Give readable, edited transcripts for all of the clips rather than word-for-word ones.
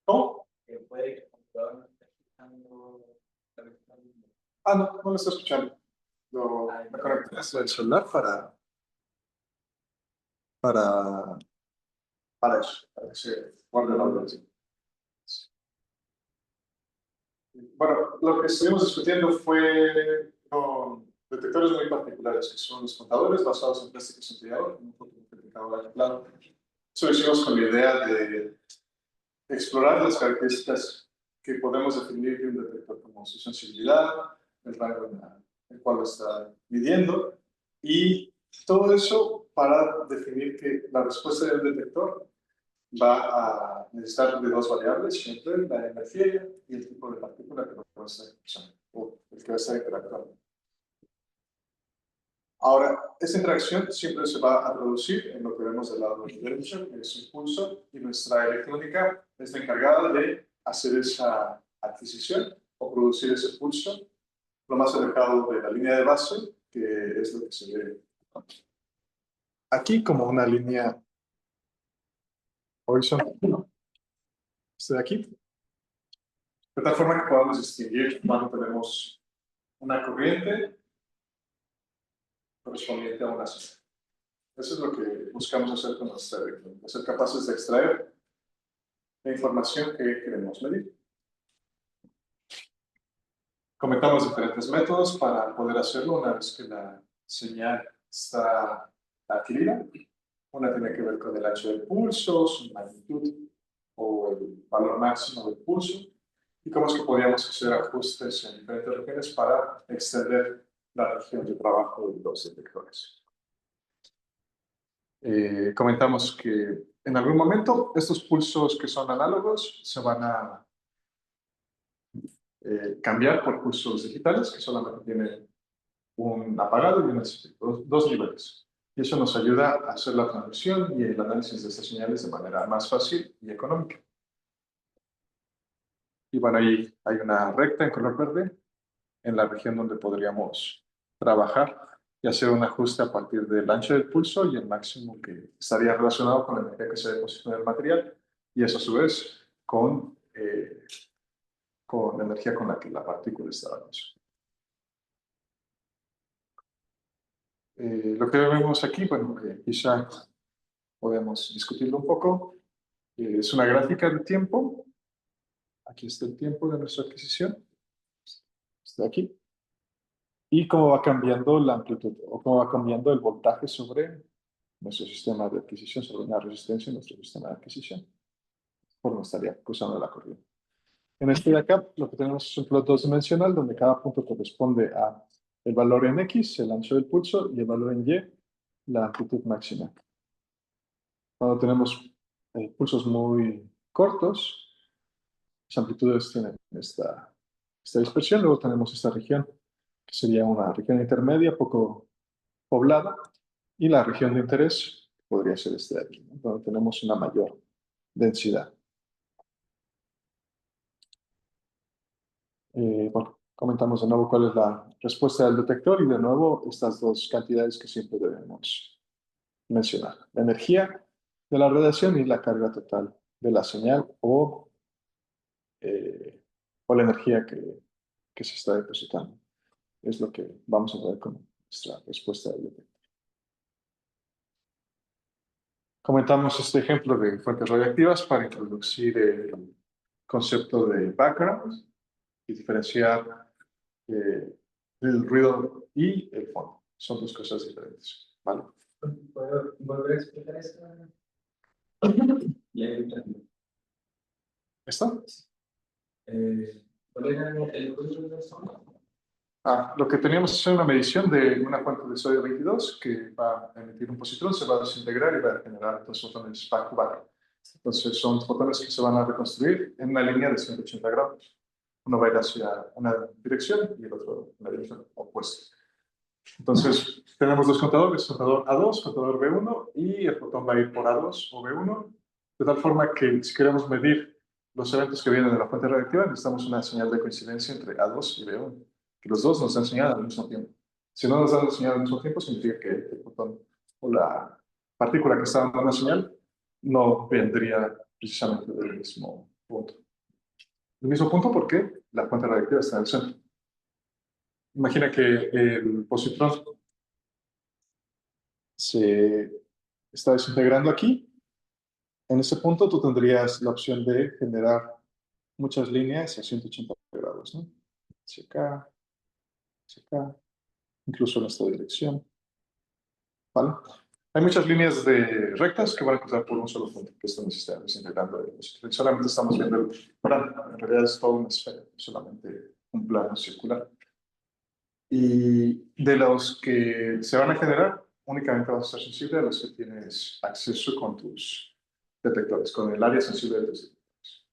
¿Cómo? Que puede que el computador no esté escuchando. Ah, no, no lo estoy escuchando. Me conecté desde el celular para, para que se guarde el audio. Bueno, lo que estuvimos discutiendo fue con detectores muy particulares, que son los contadores basados en plástico centellador, un poco complicado, claro. Eso lo hicimos con la idea de explorar las características que podemos definir de un detector, como su sensibilidad, el rango en el cual lo está midiendo, y todo eso para definir que la respuesta del detector va a necesitar de dos variables, siempre la energía y el tipo de partícula que va a estar usando, o el que va a estar interactuando. Ahora, esta interacción siempre se va a traducir en lo que vemos del lado derecho, que es su impulso, y nuestra electrónica está encargada de hacer esa adquisición o producir ese pulso lo más alejado de la línea de base, que es lo que se ve aquí como una línea horizontal, este de aquí, de tal forma que podamos distinguir cuando tenemos una corriente correspondiente a una señal. Eso es lo que buscamos hacer con nuestra electrónica, ser capaces de extraer la información que queremos medir. Comentamos diferentes métodos para poder hacerlo una vez que la señal está adquirida. Una tiene que ver con el ancho del pulso, su magnitud o el valor máximo del pulso, y cómo es que podíamos hacer ajustes en diferentes regiones para extender la región de trabajo de los detectores. Comentamos que en algún momento estos pulsos que son análogos se van a cambiar por pulsos digitales que solamente tienen un apagado y un encendido, dos niveles. Y eso nos ayuda a hacer la transmisión y el análisis de estas señales de manera más fácil y económica. Y bueno, ahí hay una recta en color verde en la región donde podríamos trabajar y hacer un ajuste a partir del ancho del pulso y el máximo que estaría relacionado con la energía que se deposita en el material, y eso a su vez con la energía con la que la partícula está dando. Lo que vemos aquí, bueno, quizá podemos discutirlo un poco. Es una gráfica de tiempo. Aquí está el tiempo de nuestra adquisición. Está aquí. Y cómo va cambiando la amplitud, o cómo va cambiando el voltaje sobre nuestro sistema de adquisición, sobre una resistencia en nuestro sistema de adquisición, por no estaría cruzando la corriente. En este de acá, lo que tenemos es un plot dos-dimensional, donde cada punto corresponde a el valor en X, el ancho del pulso, y el valor en Y, la amplitud máxima. Cuando tenemos pulsos muy cortos, las amplitudes tienen esta dispersión. Luego tenemos esta región, que sería una región intermedia, poco poblada, y la región de interés podría ser este de aquí, ¿no? Donde tenemos una mayor densidad. Bueno, comentamos de nuevo cuál es la respuesta del detector, y de nuevo estas dos cantidades que siempre debemos mencionar: la energía de la radiación y la carga total de la señal, o la energía que se está depositando. Es lo que vamos a ver con nuestra respuesta del detector. Comentamos este ejemplo de fuentes radiactivas para introducir el concepto de background y diferenciar el ruido y el fondo. Son dos cosas diferentes, ¿vale? ¿Puedo volver a explicar esto? ¿Está? ¿Cuál era el código de esto? Lo que teníamos es una medición de una fuente de sodio 22 que va a emitir un positrón, se va a desintegrar y va a generar dos fotones back to back. Entonces son fotones que se van a reconstruir en una línea de 180 grados. Uno va a ir hacia una dirección y el otro en la dirección opuesta. Entonces tenemos dos contadores, contador A2, contador B1, y el fotón va a ir por A2 o B1, de tal forma que si queremos medir los eventos que vienen de la fuente radiactiva, necesitamos una señal de coincidencia entre A2 y B1, que los dos nos dan señal al mismo tiempo. Si no nos dan señal al mismo tiempo, significa que el fotón o la partícula que está dando una señal no vendría precisamente del mismo punto. El mismo punto porque la fuente radiactiva está en el centro. Imagina que el positrón se está desintegrando aquí. En ese punto tú tendrías la opción de generar muchas líneas a 180 grados, ¿no? Hacia acá, incluso en esta dirección, ¿vale? Hay muchas líneas de rectas que van a cruzar por un solo punto, que es donde se está desintegrando el positrón. Solamente estamos viendo el plano, en realidad es toda una esfera, solamente un plano circular. Y de los que se van a generar, únicamente vas a estar sensible a los que tienes acceso con tus detectores, con el área sensible de tus detectores.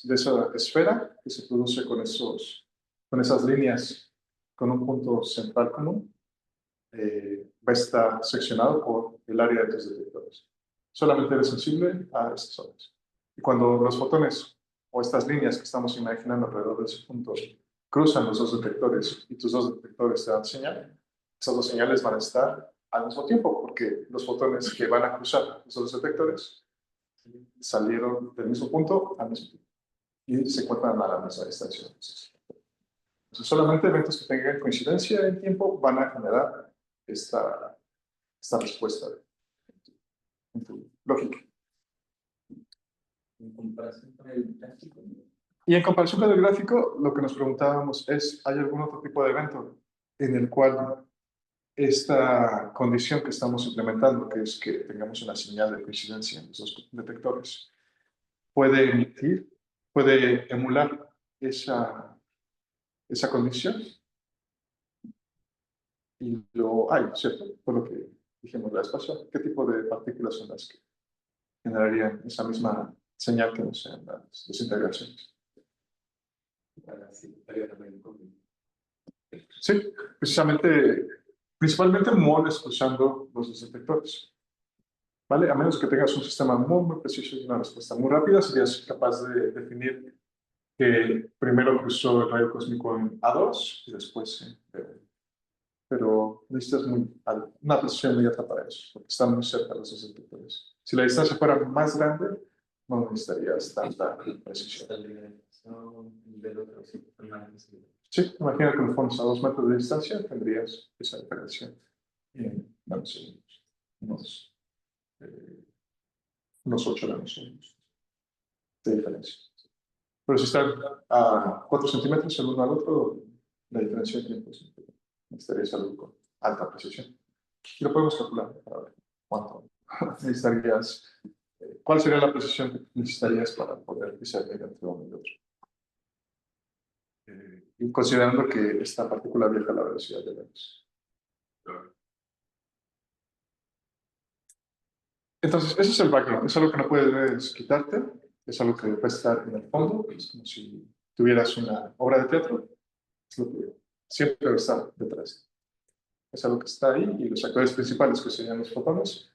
De esa esfera que se produce con esas líneas con un punto central común, va a estar seccionado por el área de tus detectores. Solamente eres sensible a estas zonas. Y cuando los fotones o estas líneas que estamos imaginando alrededor de ese punto cruzan los dos detectores y tus dos detectores te dan señal, esas dos señales van a estar al mismo tiempo, porque los fotones que van a cruzar esos dos detectores salieron del mismo punto al mismo tiempo y se encuentran a la misma distancia. Entonces, solamente eventos que tengan coincidencia en tiempo van a generar esta respuesta en tu lógica. En comparación con el gráfico, Y en comparación con el gráfico, lo que nos preguntábamos es, ¿hay algún otro tipo de evento en el cual esta condición que estamos implementando, que es que tengamos una señal de coincidencia en los dos detectores, puede emitir, puede emular esa condición? Y lo hay, ¿cierto? Por lo que dijimos la vez pasada. ¿Qué tipo de partículas son las que generarían esa misma señal que nos sean las desintegraciones? Sí, precisamente, principalmente moles usando los detectores. ¿Vale? A menos que tengas un sistema muy preciso y una respuesta muy rápida, serías capaz de definir que primero cruzó el rayo cósmico en A2 y después en B1. Pero necesitas una precisión muy alta para eso, porque están muy cerca los dos detectores. Si la distancia fuera más grande, no necesitarías tanta precisión. Sí, imagina que en fondo a 2 metros de distancia tendrías esa diferencia en nanosegundos, unos 8 nanosegundos de diferencia. Pero si están a 4 centímetros el uno al otro, la diferencia de tiempo necesitarías algo con alta precisión. Y lo podemos calcular para ver cuánto necesitarías, cuál sería la precisión que necesitarías para poder discernir entre uno y otro. Y considerando que esta partícula viaja a la velocidad de la luz. Entonces, ese es el background, es algo que no puedes quitarte, es algo que debe estar en el fondo, es como si tuvieras una obra de teatro, es lo que siempre debe estar detrás. Es algo que está ahí y los actores principales, que serían los fotones,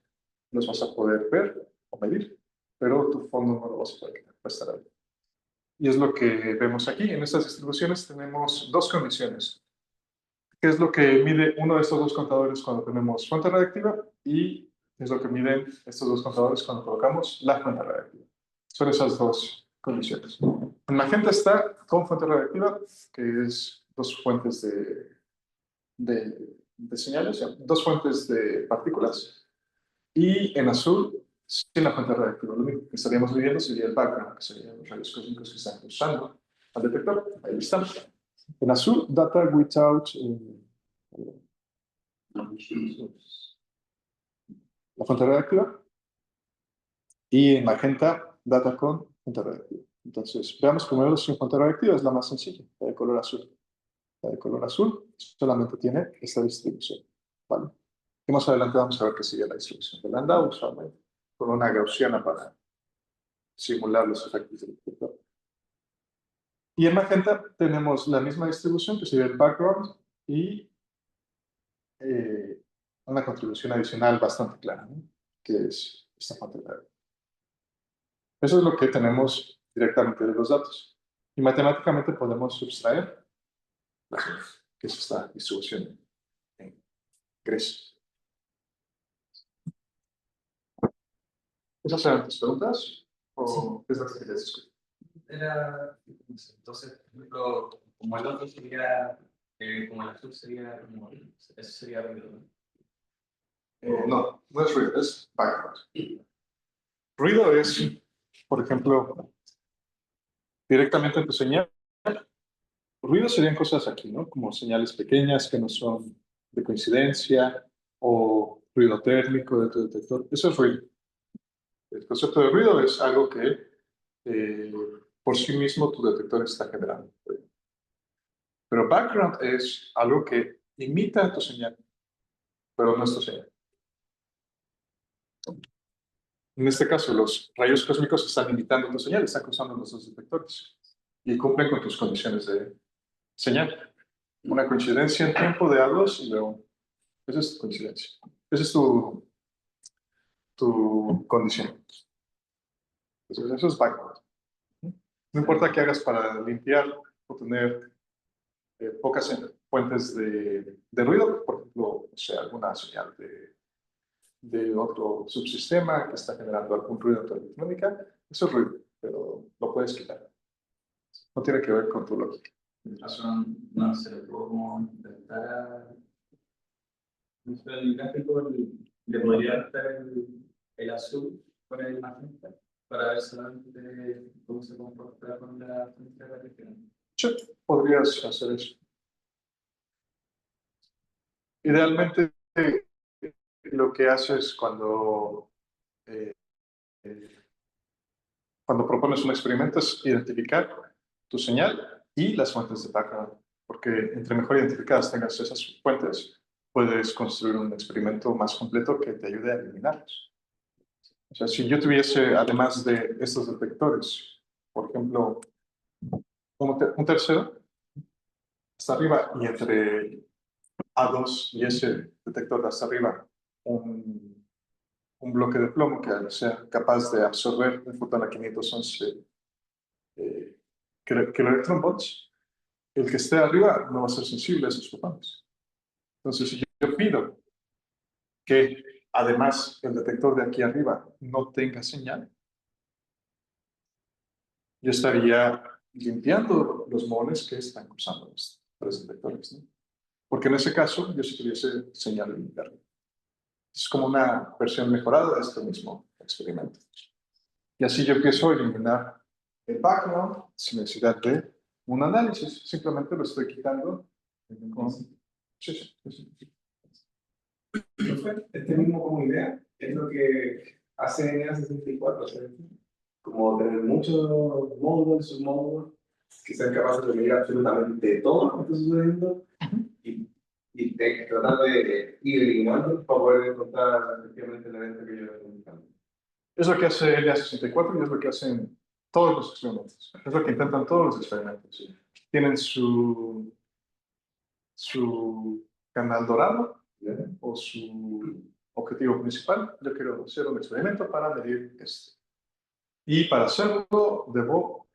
los vas a poder ver o medir, pero tu fondo no lo vas a poder quitar, va a estar ahí. Y es lo que vemos aquí. En estas distribuciones tenemos dos condiciones. ¿Qué es lo que mide uno de estos dos contadores cuando tenemos fuente radiactiva? Y es lo que miden estos dos contadores cuando colocamos la fuente radiactiva. Son esas dos condiciones. En magenta está con fuente radiactiva, que es dos fuentes de señales, dos fuentes de partículas. Y en azul, sin la fuente radiactiva. Lo único que estaríamos midiendo sería el background, que serían los rayos cósmicos que están cruzando al detector. Ahí están. En azul, data without la fuente radiactiva. Y en magenta, data con fuente radiactiva. Entonces, veamos primero sin fuente radiactiva, es la más sencilla, la de color azul. La de color azul solamente tiene esta distribución. ¿Vale? Y más adelante vamos a ver que sigue la distribución de Landau, usualmente, con una gaussiana para simular los efectos del detector. Y en magenta tenemos la misma distribución, que sería el background, y una contribución adicional bastante clara, ¿no? Que es esta fuente de. Eso es lo que tenemos directamente de los datos. Y matemáticamente podemos subtraer que es esta distribución en Grecia. ¿Esas eran tus preguntas? ¿O qué es lo que querías discutir? Era, entonces, por ejemplo, como el otro sería, como el azul sería, como, eso sería ruido, ¿no? No, no es ruido, es background. Ruido es, por ejemplo, directamente en tu señal. Ruido serían cosas aquí, ¿no? Como señales pequeñas que no son de coincidencia o ruido térmico de tu detector. Eso es ruido. El concepto de ruido es algo que eh, por sí mismo tu detector está generando. Pero background es algo que imita tu señal, pero no es tu señal. En este caso, los rayos cósmicos están imitando tu señal, están cruzando los dos detectores y cumplen con tus condiciones de señal. Una coincidencia en tiempo de A2 y de 1. Esa es tu coincidencia. Esa es tu condición. Entonces, eso es background. No importa qué hagas para limpiar o tener pocas fuentes de ruido, por ejemplo, o sea, alguna señal de otro subsistema que está generando algún ruido en tu electrónica, eso es ruido, pero lo puedes quitar. No tiene que ver con tu lógica. No se lo puedo como intentar a el gráfico, le podría estar el azul con el magenta para ver solamente cómo se comporta con la fuente de la región. Sí, podrías hacer eso. Idealmente, lo que haces eh, cuando propones un experimento es identificar tu señal y las fuentes de background, porque entre mejor identificadas tengas esas fuentes, puedes construir un experimento más completo que te ayude a eliminarlos. O sea, si yo tuviese, además de estos detectores, por ejemplo, un tercero, hasta arriba, y entre A2 y ese detector hasta arriba, un bloque de plomo que sea capaz de absorber un fotón a 511 kiloelectronvolts, el que esté arriba no va a ser sensible a esos fotones. Entonces, si yo pido que además el detector de aquí arriba no tenga señal, yo estaría limpiando los moles que están cruzando los tres detectores, ¿no? Porque en ese caso yo sí tuviese señal en interno. Es como una versión mejorada de este mismo experimento. Y así yo empiezo a eliminar el background sin necesidad de un análisis. Simplemente lo estoy quitando con... Sí, sí, sí. Este mismo como idea es lo que hace NA64, ¿sabes? Como tener muchos módulos, submódulos, que sean capaces de medir absolutamente todo lo que está sucediendo y tratar de ir eliminando para poder encontrar efectivamente el evento que yo estoy buscando. Es lo que hace LA64 y es lo que hacen todos los experimentos. Es lo que intentan todos los experimentos. Tienen su canal dorado, ¿ya? O su objetivo principal. Yo quiero hacer un experimento para medir esto. Y para hacerlo, debo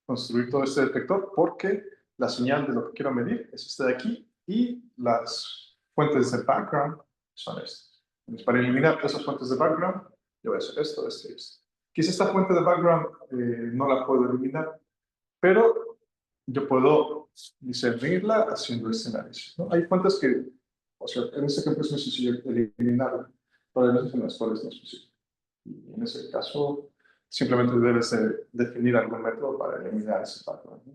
construir todo este detector porque la señal de lo que quiero medir es esta de aquí y las fuentes de background son estas. Entonces, para eliminar esas fuentes de background, yo voy a hacer esto, esto y esto. Quizá esta fuente de background no la puedo eliminar, pero yo puedo discernirla haciendo este análisis, ¿no? Hay fuentes que, o sea, en este ejemplo es muy sencillo eliminarla, pero hay veces en las cuales no es posible. Y en ese caso, simplemente debes definir algún método para eliminar ese patrón, ¿no?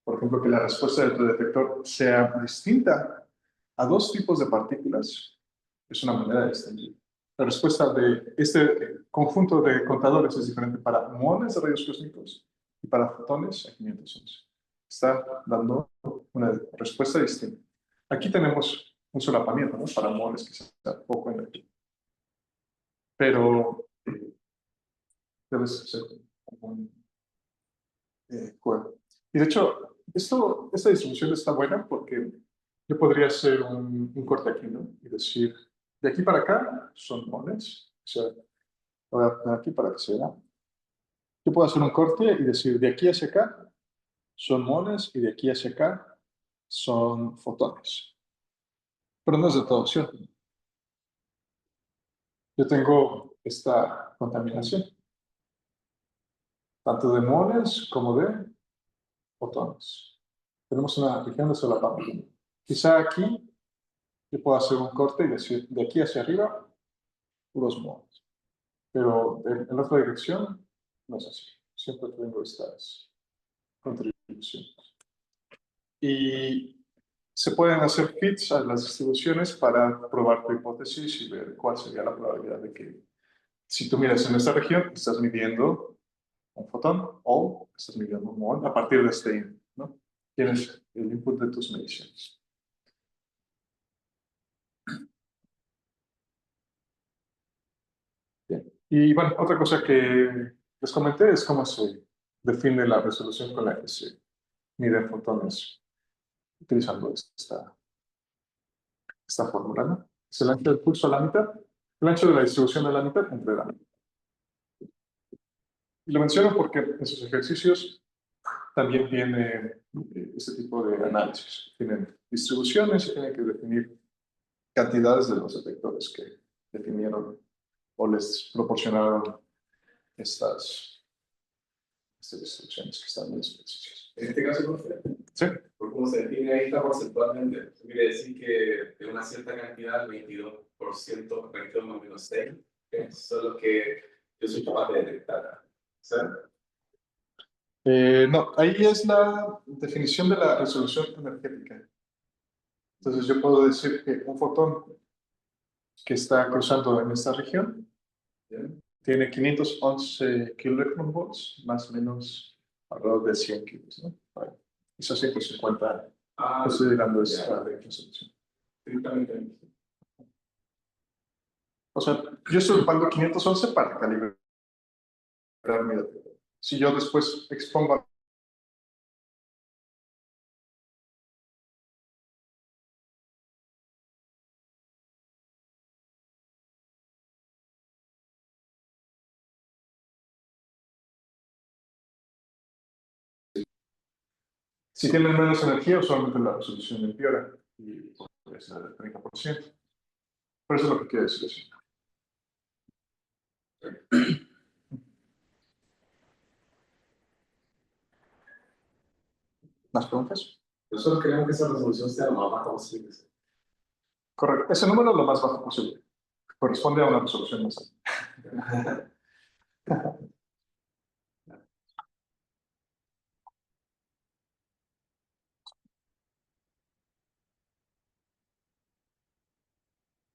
Por ejemplo, que la respuesta de tu detector sea distinta a dos tipos de partículas es una manera de distinguir. La respuesta de este conjunto de contadores es diferente para muones de rayos cósmicos y para fotones a 511. Está dando una respuesta distinta. Aquí tenemos un solapamiento, ¿no? Para muones que sea poco energía. Pero debes ser un juego. Y de hecho, esta distribución está buena porque yo podría hacer un corte aquí, ¿no? Y decir, de aquí para acá son moles. O sea, voy a poner aquí para que se vea. Yo puedo hacer un corte y decir, de aquí hacia acá son moles y de aquí hacia acá son fotones. Pero no es de todo, ¿cierto? Yo tengo esta contaminación, tanto de muones como de fotones. Tenemos una región de solapamiento. Quizá aquí yo puedo hacer un corte y decir, de aquí hacia arriba, puros muones. Pero en la otra dirección, no es así. Siempre tengo estas contribuciones. Y se pueden hacer fits a las distribuciones para probar tu hipótesis y ver cuál sería la probabilidad de que, si tú miras en esta región, estás midiendo un fotón o estás midiendo un muón a partir de este input, ¿no? Tienes el input de tus mediciones. Bien. Y bueno, otra cosa que les comenté es cómo se define la resolución con la que se miden fotones utilizando esta fórmula, ¿no? Es el ancho del pulso a la mitad, el ancho de la distribución a la mitad entre la mitad. Y lo menciono porque en sus ejercicios también tiene este tipo de análisis. Tienen distribuciones y tienen que definir cantidades de los detectores que definieron o les proporcionaron estas distribuciones que están en los ejercicios. En este caso, profe, ¿Sí? por cómo se define ahí está porcentualmente. Eso quiere decir que de una cierta cantidad, el 22%, 22 más o menos 6, son los que yo soy capaz de detectar. ¿Sabes? No, ahí es la definición de la resolución energética. Entonces yo puedo decir que un fotón que está cruzando en esta región tiene 511 kiloelectronvolts, más o menos alrededor de 100 kilos, ¿no? Bueno, esos 150 considerando esta resolución. Estrictamente. O sea, yo estoy ocupando 511 para calibrar mi detector. Si yo después expongo si tienen menos energía, usualmente la resolución empeora y puede ser del 30%. Por eso es lo que quiero decir eso. ¿Más preguntas? Nosotros queremos que esa resolución sea lo más baja posible. Correcto. Ese número es lo más bajo posible. Corresponde a una resolución más alta.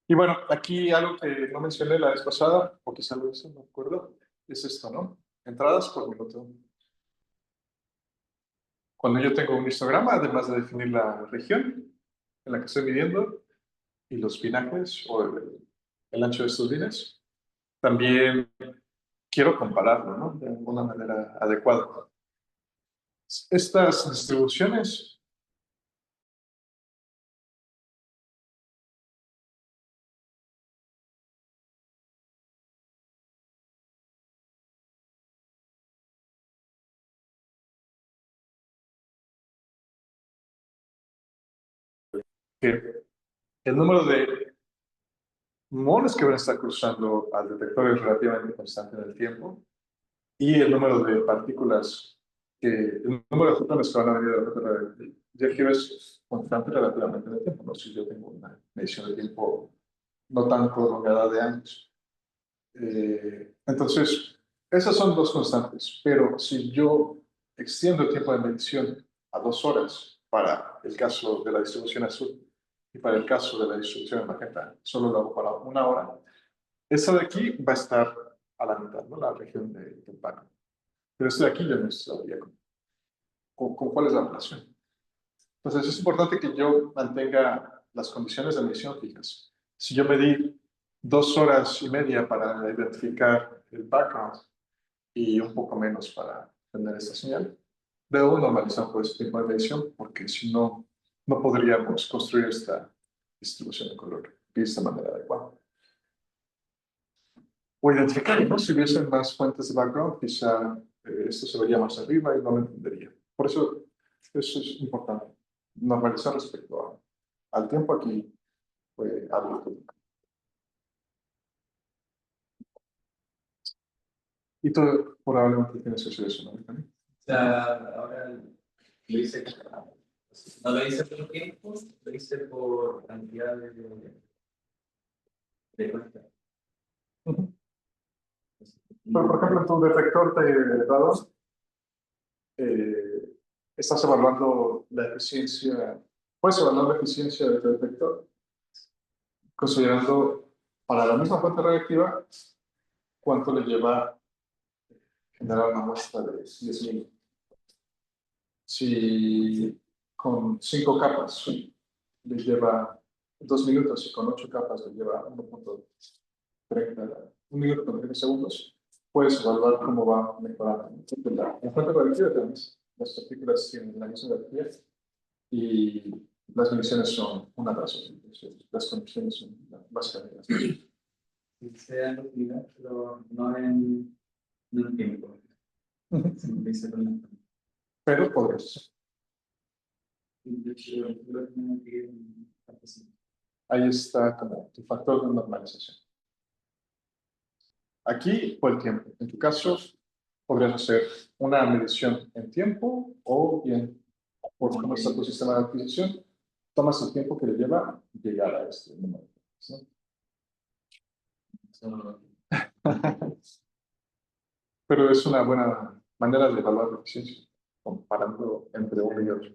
Y bueno, aquí algo que no mencioné la vez pasada, o quizá lo hice, no me acuerdo, es esto, ¿no? Entradas por minuto. Cuando yo tengo un histograma, además de definir la región en la que estoy midiendo y los pinajes o el ancho de estos líneas, también quiero compararlo, ¿no? De alguna manera adecuada. Estas distribuciones que el número de moles que van a estar cruzando al detector es relativamente constante en el tiempo y el número de partículas, el número de fotones que van a venir del detector de Jeffrey es constante relativamente en el tiempo. No sé si yo tengo una medición de tiempo no tan prolongada de años. Entonces, esas son dos constantes, pero si yo extiendo el tiempo de medición a 2 horas para el caso de la distribución azul y para el caso de la distribución en magenta, solo lo hago para 1 hora, esta de aquí va a estar a la mitad, ¿no? La región del paco. Pero este de aquí yo no sabría con cuál es la relación. Entonces es importante que yo mantenga las condiciones de medición fijas. Si yo medí 2 horas y media para identificar el background y un poco menos para tener esta señal, debo normalizar por este tipo de medición porque si no, no podríamos construir esta distribución de color de esta manera adecuada. O identificar, ¿no? Si hubiesen más fuentes de background, quizá esto se vería más arriba y no lo entendería. Por eso es importante normalizar respecto al tiempo aquí fue algo. Y tú probablemente tienes que hacer eso, ¿no? También. O sea, ahora lo hice, no lo hice por tiempo, lo hice por cantidad de cuentas. Ujú. Pero, por ejemplo, en tu detector de dados, estás evaluando la eficiencia, puedes evaluar la eficiencia del detector, considerando para la misma fuente radiactiva cuánto le lleva generar una muestra de 10.000. Si con 5 capas le lleva 2 minutos y con 8 capas le lleva 1.30, 1 minuto con 30 segundos, puedes evaluar cómo va mejorando. La fuente radiactiva también, las partículas tienen la misma energía y las mediciones son una tras otra. Las condiciones son básicamente las mismas. Y sea en utilidad, pero no en tiempo. Se me dice con la Pero podrías. de hecho, lo tengo que Ahí está como tu factor de normalización. Aquí fue el tiempo. En tu caso, podrías hacer una medición en tiempo o bien, por cómo está tu sistema de adquisición, tomas el tiempo que le lleva llegar a este número. ¿No? Pero es una buena manera de evaluar la eficiencia, comparando entre uno y otro.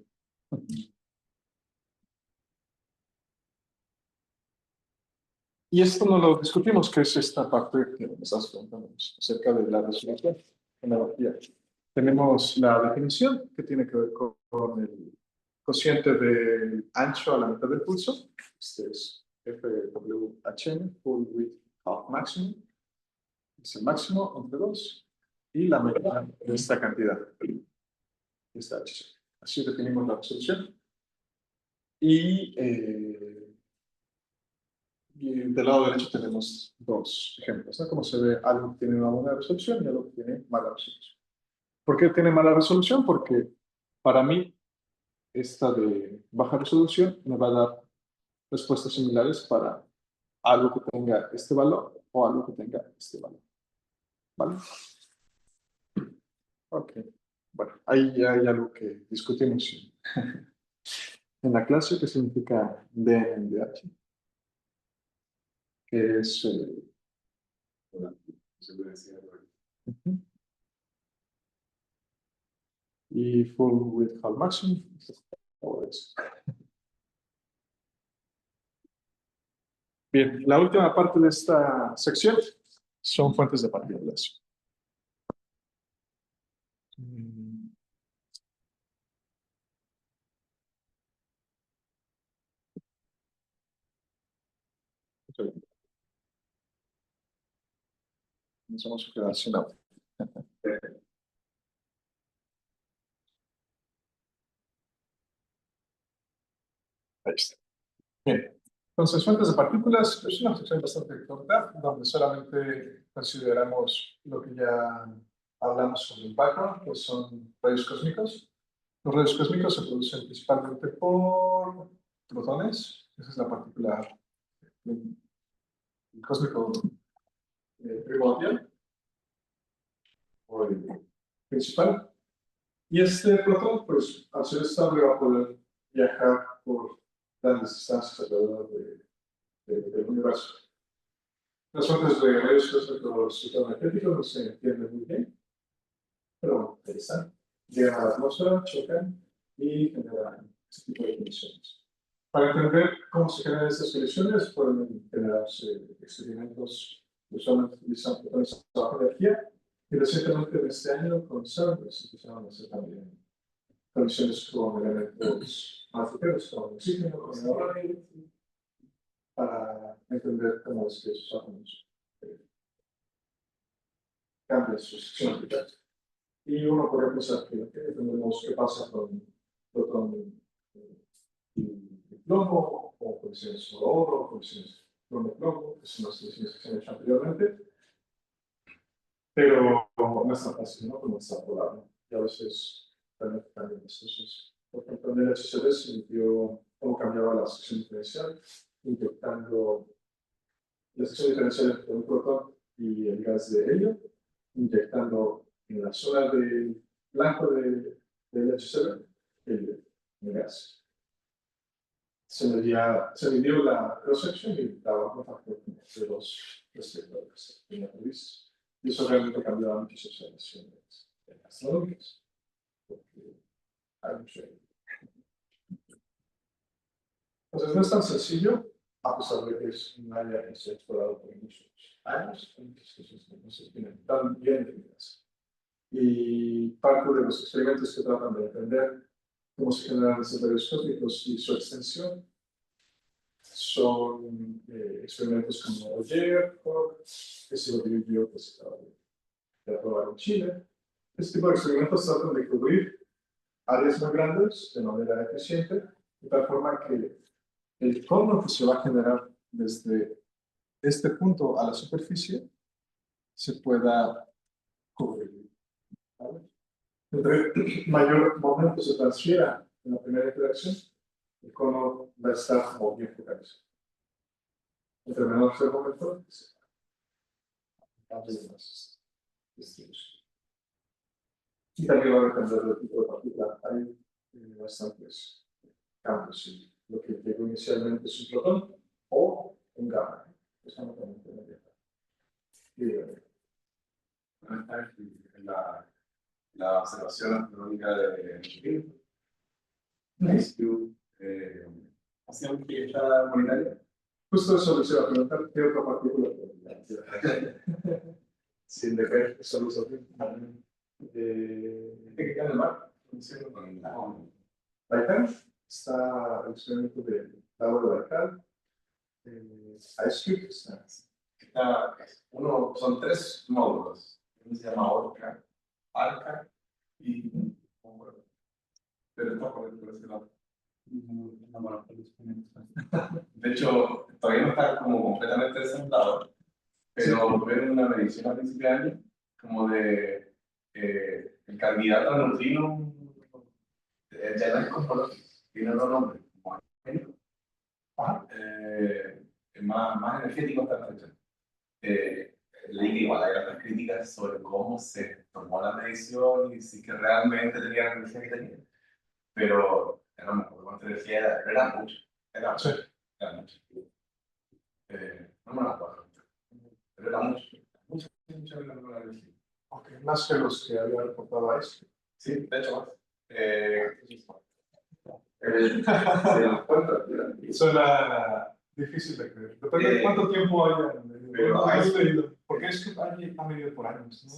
Y esto no lo discutimos, que es esta parte que me estás preguntando acerca de la resolución en la energía. Tenemos la definición que tiene que ver con el cociente del ancho a la mitad del pulso. Este es FWHM, full width half maximum. Es el máximo entre 2 y la medida de esta cantidad. Esta H. Así definimos la resolución. Y del lado derecho tenemos dos ejemplos, ¿no? Como se ve, algo que tiene una buena resolución y algo que tiene mala resolución. ¿Por qué tiene mala resolución? Porque para mí, esta de baja resolución me va a dar respuestas similares para algo que tenga este valor o algo que tenga este valor. ¿Vale? Ok. Bueno, ahí ya hay algo que discutimos en la clase, que significa DNDH, que es... ujú. Y full width half maximum. Bien, la última parte de esta sección son fuentes de partículas. Mm, un segundo. Nos vamos a quedar sin audio. Ahí está. Bien. Entonces, fuentes de partículas es una sección bastante corta, donde solamente consideramos lo que ya hablamos sobre el background, que son rayos cósmicos. Los rayos cósmicos se producen principalmente por protones. Esa es la partícula cósmico primordial o el principal. Y este protón, pues, al ser estable, va a poder viajar por grandes distancias alrededor del universo. Las fuentes de rayos cósmicos supermagnéticos no se entienden muy bien, pero ahí están. Llegan a la atmósfera, chocan y generan este tipo de colisiones. Para entender cómo se generan estas colisiones, pueden generarse experimentos que usualmente utilizan fotones de baja energía. Y recientemente, en este año, con CERN, se empezaron a hacer también colisiones con elementos más ligeros, como oxígeno, con el agua, para entender cómo es que esos átomos cambian su sección orbital. Y uno podría pensar que entendemos qué pasa con protón y plomo, o colisiones con oro, colisiones plomo-plomo, que son las colisiones que se han hecho anteriormente, pero no es tan fácil, ¿no? Como está probado. Y a veces realmente cambian las cosas. Por ejemplo, en el HCD se midió cómo cambiaba la sección diferencial, inyectando la sección diferencial entre un protón y el gas de helio, inyectando en la zona de blanco del HCl el gas. Se midió la cross-section y daba un factor de dos receptores en la nariz. Y eso realmente cambiaba muchas observaciones astronómicas. Porque hay mucho. Entonces no es tan sencillo, a pesar de que es un área que se ha explorado por muchos años, entonces no se tienen tan bien definidas. Y parte de los experimentos que tratan de entender cómo se generan los estereoscópicos y su extensión son experimentos como Oyer, que se lo dirigió, que se acaba de aprobar en Chile. Este tipo de experimentos tratan de cubrir áreas muy grandes de manera eficiente, de tal forma que el cono que se va a generar desde este punto a la superficie se pueda cubrir. ¿Vale? Entre mayor momento se transfiera en la primera interacción, el cono va a estar como bien focalizado. Entre menor sea el momento, se cambia de más estilos. Y también va a depender del tipo de partícula. Hay bastantes cambios. ¿Sí? Lo que llegó inicialmente es un protón o un gamma. Eso no también tiene la observación astronómica de Hacia un está monetaria. Justo eso les iba a preguntar, ¿qué otra partícula? Sin dejar solo sobre ¿Qué queda en el mar? Baikal, está el experimento de lago de Baikal, Ice Cube, está son tres módulos. Uno se llama Orca, Arca y pero está por ese lado. De hecho, todavía no está como completamente desemplado, pero tuvieron una medición a principio de año como de el candidato a neutrino ya no es cosmológico, tiene otro nombre, como energético. Más energético hasta la fecha. Leí que igual hay otras críticas sobre cómo se tomó la medición y si que realmente tenía la energía que tenía. Pero no me acuerdo cuánta energía era mucho. Era mucho. No me acuerdo. Pero era mucho. Mucha energía. Okay, más que los que había reportado a Ice Cube. Sí, de hecho más. Suena difícil de creer. Depende de cuánto tiempo haya medido. Pero porque es que alguien ha medido por años, ¿no?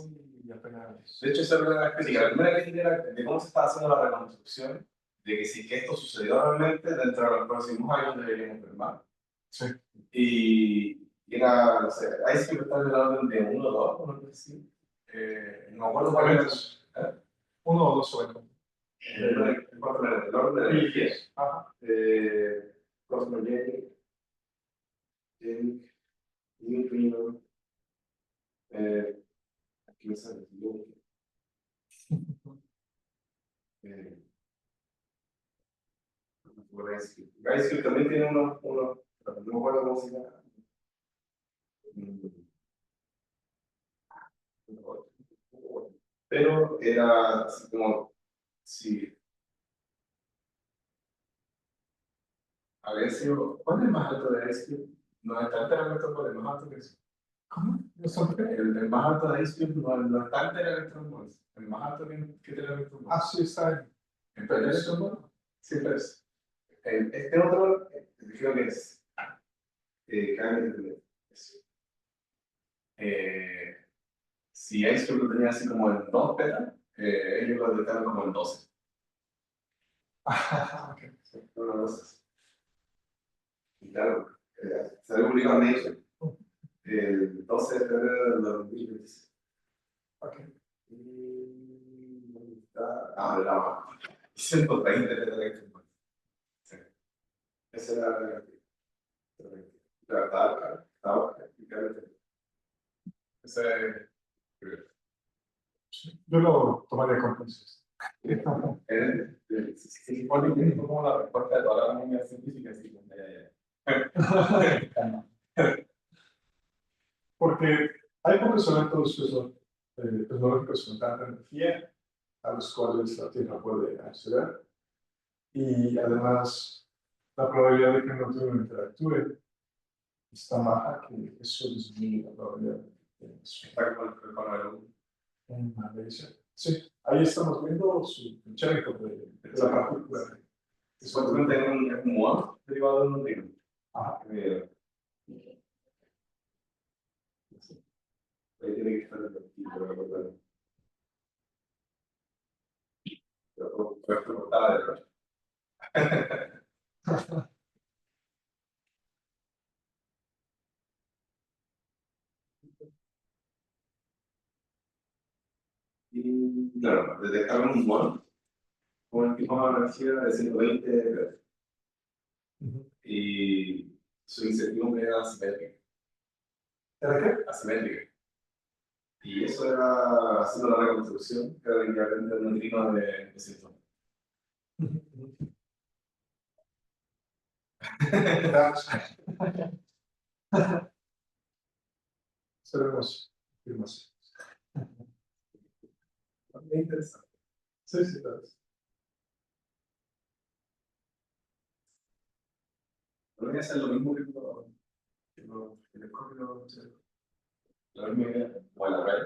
Y apenas. De hecho, esa era una de las críticas. La primera crítica era de cómo se estaba haciendo la reconstrucción, de que si que esto sucedió realmente, dentro de los próximos años deberíamos ver más. Sí. Y era, no sé, ahí sí que está en el orden de 1 o 2, no sé si. No me acuerdo cuál era. 1 o 2 sobre El orden de 10. Cosmogenic, Genic, Neutrino, aquí me sale Ice también tiene uno, no me acuerdo cómo se llama. Pero era así como si había sido. ¿Cuál es el más alto de Ice Cube? No está enteramente por el más alto que es. ¿Cómo? El más alto de Ice Cube no está en Electron. El más alto que tiene Electron. Ah, sí, está en Electron. Siempre es. Este otro, creo que es. Si Ice Cube lo tenía así como en 2 petas, ellos lo detectaron como en 12. Okay. Una cosa así. Y claro, se había publicado en Nature el 12 de febrero del 2026. Ok. Y ¿dónde está? Era más. 120 petas. Sí. Esa era la negativa. La verdad, estaba prácticamente. Ese Yo lo tomaría con consenso. se supone que es como la respuesta de toda la comunidad científica, así como Porque hay pocos eventos tecnológicos con tanta energía a los cuales la Tierra puede acceder. Y además, la probabilidad de que un neutrino interactúe es tan baja que eso disminuye la probabilidad de que Está con el una medición. Sí, ahí estamos viendo su chévere de la partícula. supuestamente es un muón derivado de un neutrino. Ajá. Ahí tiene que estar el tipo de recortar. Pero recortada de verdad. Y claro, detectaron un muón con el tipo de energía de 120 Hz. Y su incertidumbre era asimétrica. ¿Era qué? Asimétrica. Y eso era haciendo la reconstrucción, que era el equivalente al neutrino de Sinton. Seremos firmas. Muy interesante. Sí, sí, claro. No voy a hacer lo mismo que los telescopios, la misma idea, o en la red,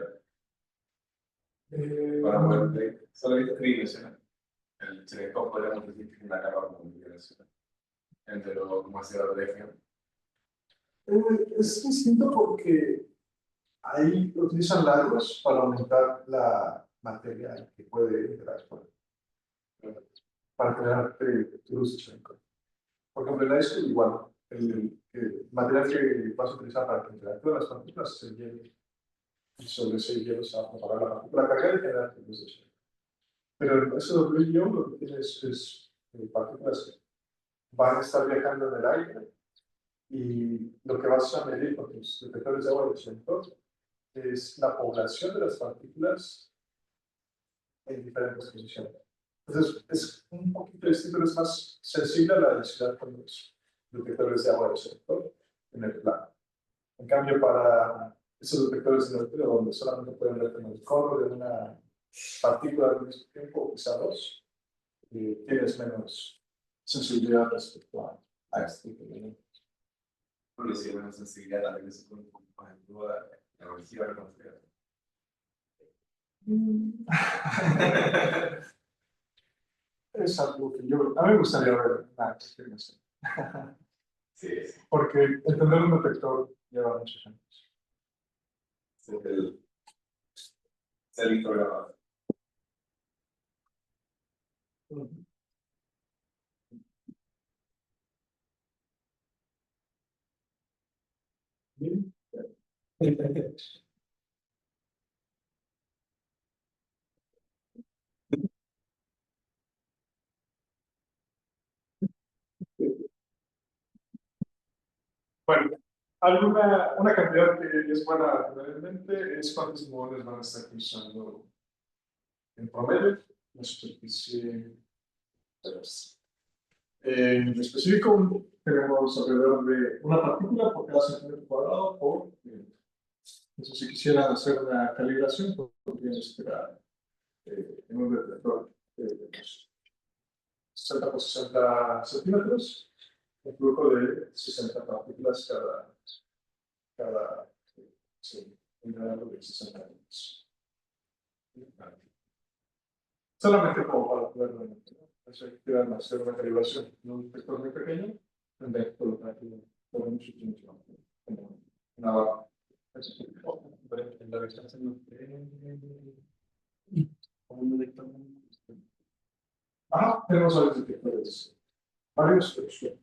para poder ver solamente tridimensional. El telescopio podríamos decir que es una capa multidimensional entre lo como hacia la región. Es distinto porque ahí utilizan largos para aumentar la materia que puede interactuar. Para crear luz. Por ejemplo, en la ESO igual, el material que vas a utilizar para que interactúen las partículas es el hielo. Y sobre ese hielo se va a propagar la partícula cargada y generar luz de Schoenberg. Pero eso del hielo lo que tiene es partículas que van a estar viajando en el aire y lo que vas a medir con tus detectores de agua de Schoenberg es la población de las partículas en diferentes posiciones. Entonces, es un poquito distinto, es más sensible a la densidad con los detectores de agua del sector en el plano. En cambio, para esos detectores de neutrino, donde solamente pueden ver como el corro de una partícula al mismo tiempo, o quizá dos, tienes menos sensibilidad respecto a este tipo de elementos. Bueno, si hay una sensibilidad también se pone un poco más en duda la energía reconstruida. Es algo que a mí me gustaría ver una experiencia. Sí, sí. Porque entender un detector lleva muchos años. Se listo grabado. Bien. Bueno, una cantidad que es buena tener en mente es cuántos muones van a estar cruzando en promedio la superficie terrestre. En específico, tenemos alrededor de una partícula por cada centímetro cuadrado por minuto. Entonces, si quisieran hacer una calibración, podrían esperar en un detector de 60 por 60 centímetros, un flujo de 60 partículas cada sí, un grado de 60 minutos. Solamente como para poderlo entender. Eso hay que hacer una calibración en un detector muy pequeño, tendré que colocar todo mucho tiempo como una barra. En la distancia no como un detector. Ah, tenemos varios detectores. Varios detectores.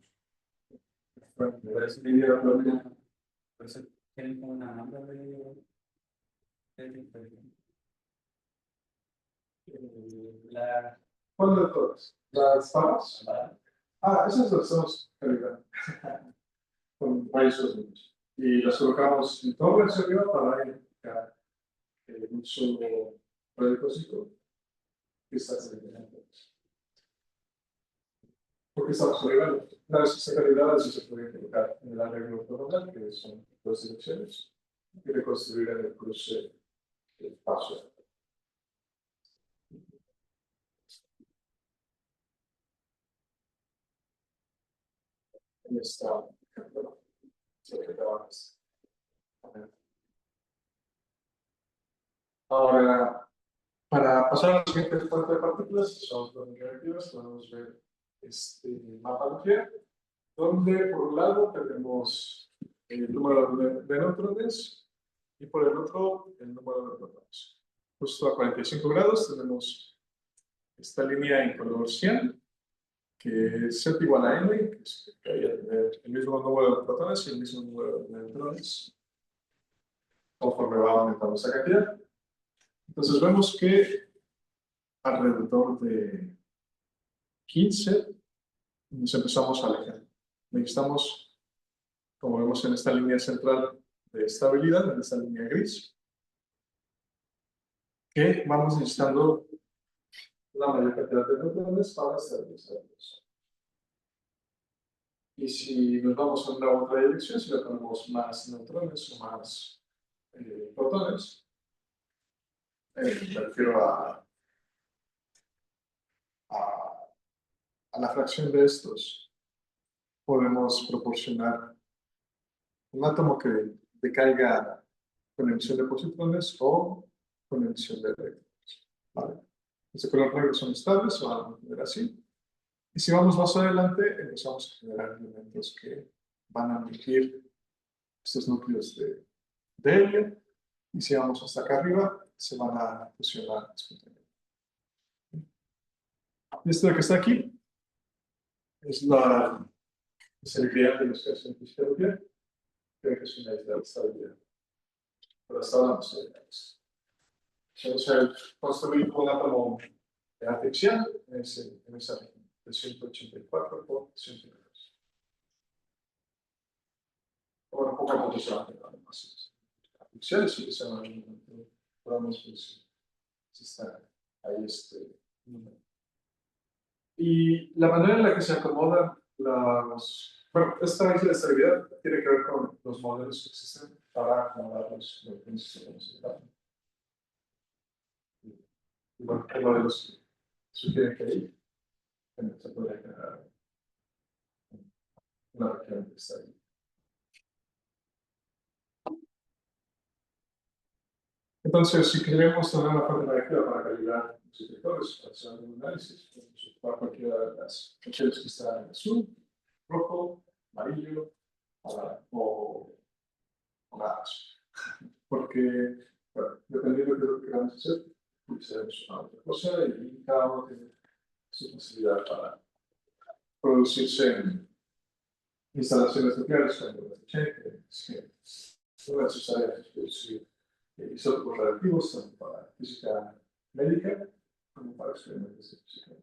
Por eso dividieron por una. Por eso tienen como una banda la. ¿Cuál de todas? ¿Las palas? La. Ah, esas las estamos calibrando con varios sonidos. Y las colocamos en todo el servidor para identificar un solo predicósito que está calibrando. Porque estamos calibrando. Una vez que está calibrada, eso se puede colocar en el arreglo ortogonal, que son dos direcciones, y reconstruir en el cruce espacio. En esta, ahora, para pasar a la siguiente parte de partículas, que son las negativas, podemos ver este mapa nuclear, donde por un lado tenemos el número de neutrones y por el otro el número de protones. Justo a 45 grados tenemos esta línea en color cian, que es Z igual a N, que debería tener el mismo número de protones y el mismo número de neutrones, conforme va aumentando esa cantidad. Entonces vemos que alrededor de 15 nos empezamos a alejar. Necesitamos, como vemos en esta línea central de estabilidad, en esta línea gris, que vamos necesitando la mayor cantidad de neutrones para estabilizarlos. Y si nos vamos a una otra dirección, si le ponemos más neutrones o más protones, me refiero a la fracción de estos, podemos proporcionar un átomo que decaiga con emisión de positrones o con emisión de electrones. ¿Vale? Los de color negro son estables, se van a mantener así. Y si vamos más adelante, empezamos a generar elementos que van a emitir estos núcleos de helio. Y si vamos hasta acá arriba, se van a fusionar espontáneamente. Y esto que está aquí es el grial de los que hacen fisiología. Creo que es una isla de estabilidad. Pero hasta ahora no se ve eso. Entonces, construir un átomo artificial en esa región, de 184 por 102. Bueno, poco a poco se van a más artificiales y que se van a podamos ver si está ahí este número. Y la manera en la que se acomodan bueno, esta isla de estabilidad tiene que ver con los modelos que existen para acomodar los sistemas de datos. Y bueno, hay modelos que sugieren que ahí se puede generar una región de estabilidad. Entonces, si queremos tener una fuente negativa para calibrar los detectores, para hacer algún análisis, podemos ocupar cualquiera de las regiones que están en azul, rojo, amarillo o naranjo. Porque, bueno, dependiendo de lo que queramos hacer, utilizaremos una otra cosa y cada uno tiene su facilidad para producirse en instalaciones nucleares como las de Check, que una de sus áreas es producir isótopos radioactivos tanto para física médica como para experimentos de física.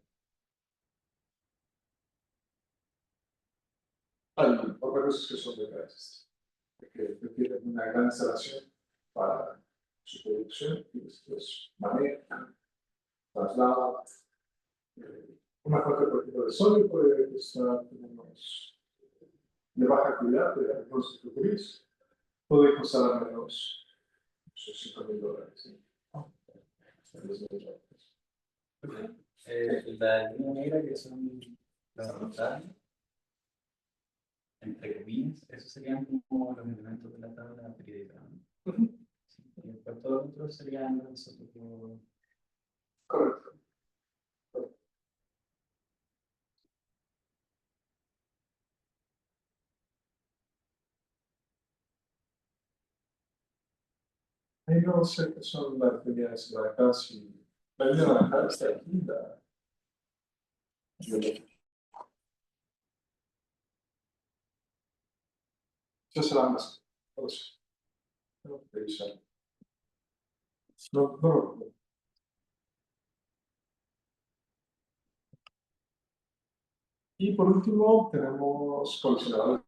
Hay otras cosas que son de gratis, que requieren una gran instalación para su producción y después maneja, traslada. Una fuente, por ejemplo, de sodio puede estar de baja actividad, de algunos gris, puede costar al menos $5,000. ¿Sí? La línea negra que son las frontales, entre comillas, esos serían como los elementos de la tabla periódica. Sí, y después todos los otros serían los isótopos. Correcto. Ahí no sé qué son las líneas naranjas y la línea naranja está aquí, yo será más. Por eso. No, revisar. No lo recuerdo. Y por último, tenemos colisionadores.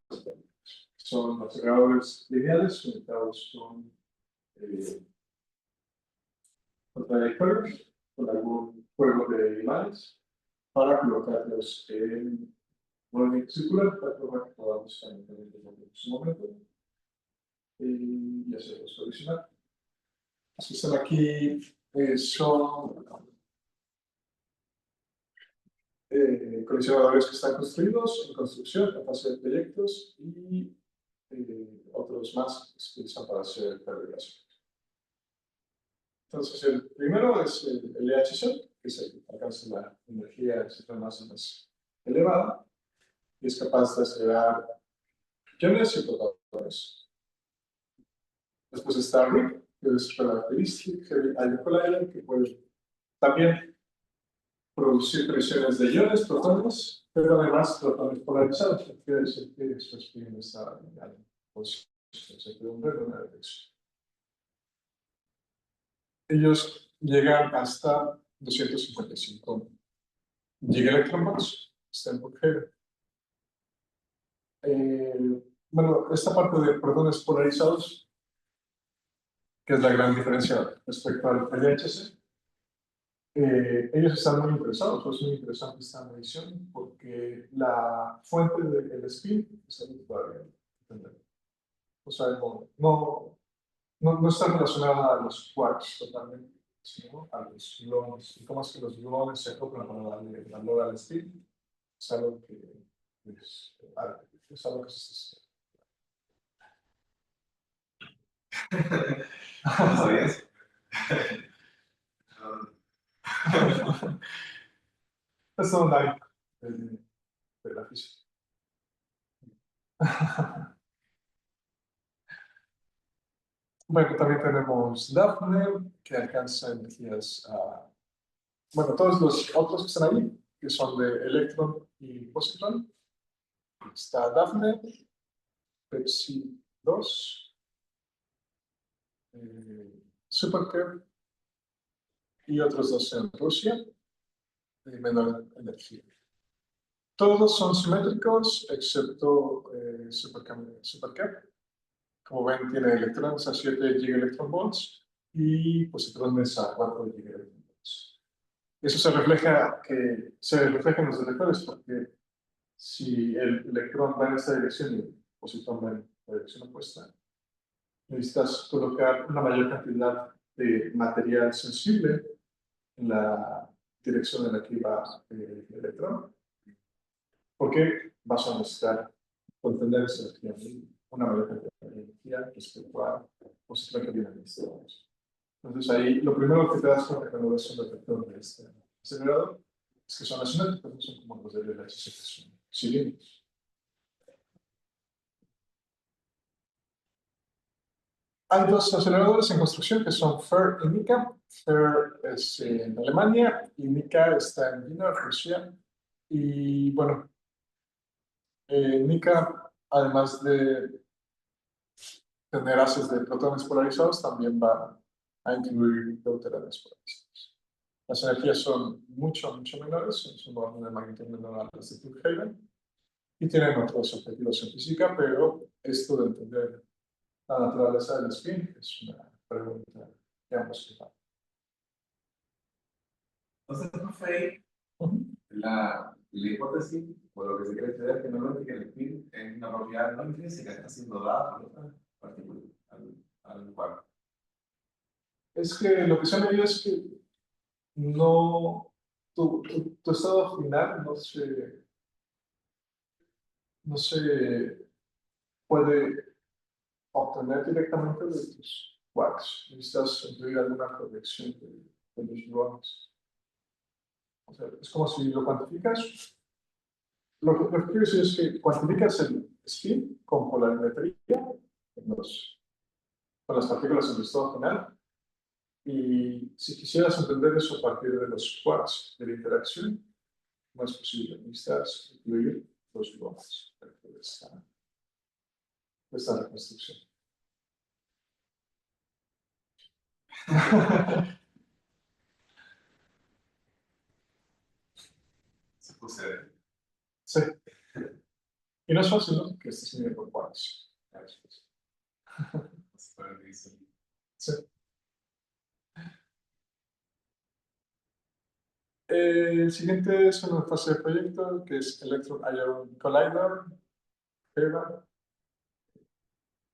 Son aceleradores lineales conectados con contradictorios, con algún juego de imanes, para colocarlos en movimiento circular, para que podamos también en su momento y hacerlos colisionar. que están aquí son colisionadores que están construidos, en construcción, en fase de proyectos, y otros más que se utilizan para hacer calibración. Entonces, el primero es el LHC, que es el que alcanza la energía de masa más elevada y es capaz de acelerar iones y protones. Después está RIP, que es Relativistic Heavy Ion Collider, que puede también producir colisiones de iones, protones, pero además protones polarizados, que quiere decir que su spin está en la posición de una dirección. Ellos llegan hasta 255 gigaelectronvolts, Stenbock Heaven. Bueno, esta parte de protones polarizados, que es la gran diferencia respecto al LHC, ellos están muy interesados, es muy interesante esta medición, porque la fuente del spin es algo que todavía no entendemos. O sea, no está relacionada a los quarks totalmente, sino a los gluones. Y cómo es que los gluones se acoplan para darle valor al spin, es algo que es algo que se está. ¿No sabías? Es un like de la física. Bueno, también tenemos Daphne, que alcanza energías, bueno, todos los otros que están ahí, que son de electrón y positron. Está Daphne, Pepsi 2, Supercare y otros dos en Rusia, de menor energía. Todos son simétricos, excepto Supercare. Como ven, tiene electrones a 7 gigaelectronvolts y positrones a 4 gigaelectronvolts. Eso se refleja en los detectores, porque si el electrón va en esta dirección y el positrón va en la dirección opuesta, necesitas colocar una mayor cantidad de material sensible en la dirección en la que va el electrón, porque vas a necesitar contener esa energía, una mayor cantidad de energía respecto a positrón que viene en este lado. Entonces ahí lo primero que te das cuenta cuando ves un detector de este acelerador es que son asimétricos, no son como los de LHC, que son cilíndricos. Hay dos aceleradores en construcción que son FAIR y NICA. FAIR es en Alemania y NICA está en Wiener, Rusia. Y bueno, NICA, además de tener haces de protones polarizados, también va a incluir deuteranos polarizados. Las energías son mucho menores, son un orden de magnitud menor a las de Brookhaven, y tienen otros objetivos en física, pero esto de entender la naturaleza del spin es una pregunta que ambos quejamos. Entonces, profe, la hipótesis, por lo que se quiere estudiar, que normalmente el spin es una propiedad no intrínseca, está siendo dada por otra partícula al cuarto. Es que lo que se ha medido es que no, tu estado final no se puede obtener directamente de tus quarks. Necesitas incluir alguna corrección de los gluones. O sea, es como si lo cuantificas. Lo que quiero decir es que cuantificas el spin con polarimetría con las partículas en el estado final. Y si quisieras entender eso a partir de los quarks de la interacción, no es posible. Necesitas incluir los gluones de esta reconstrucción. Se sucede. Sí. Y no es fácil, ¿no? Que estés midiendo por quarks. Sí. El siguiente es una fase de proyecto que es Electron Ion Collider. EVA.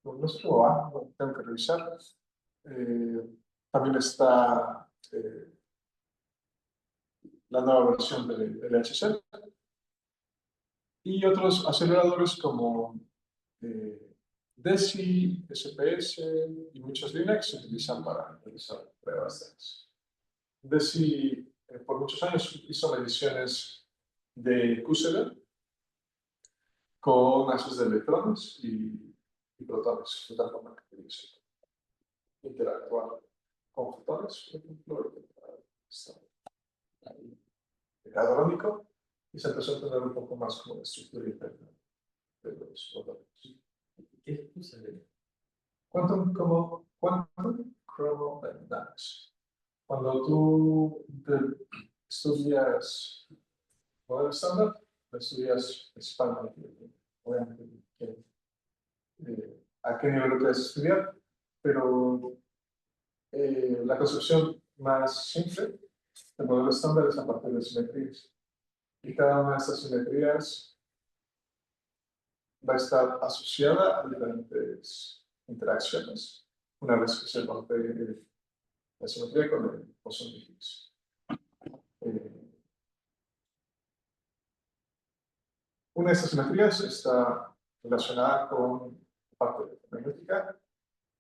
No sé cómo va, tengo que revisar. También está la nueva versión del HC y otros aceleradores como DESI, SPS y muchos Linux se utilizan para realizar pruebas de eso. DESI por muchos años hizo mediciones de QCD con haces de electrones y protones, de tal forma que pudiese interactuar con fotones, por ejemplo, hadrónico, y se empezó a entender un poco más como la estructura interna de los fotones. ¿Qué es QCD? Quantum Chromodynamics. Cuando tú estudias modelo estándar, estudias expandamente, obviamente, a qué nivel lo quieres estudiar, pero la concepción más simple del modelo estándar es a partir de simetrías. Y cada una de estas simetrías va a estar asociada a diferentes interacciones una vez que se rompe la simetría con el bosón de Higgs. Una de estas simetrías está relacionada con la parte magnética,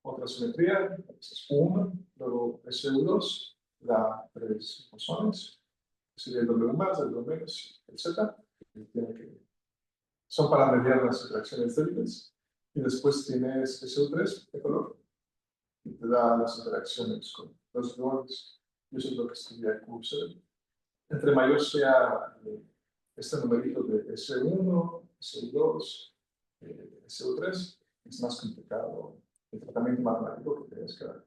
otra simetría es U1, luego SU2, da 3 bosones, sería el W más, el W menos, etc. Son para mediar las interacciones débiles, y después tienes SU3 de color, y te da las interacciones con los gluones, y eso es lo que estudia QCD. Entre mayor sea este numerito de SU1, SU2, SU3, es más complicado el tratamiento matemático que tienes que dar.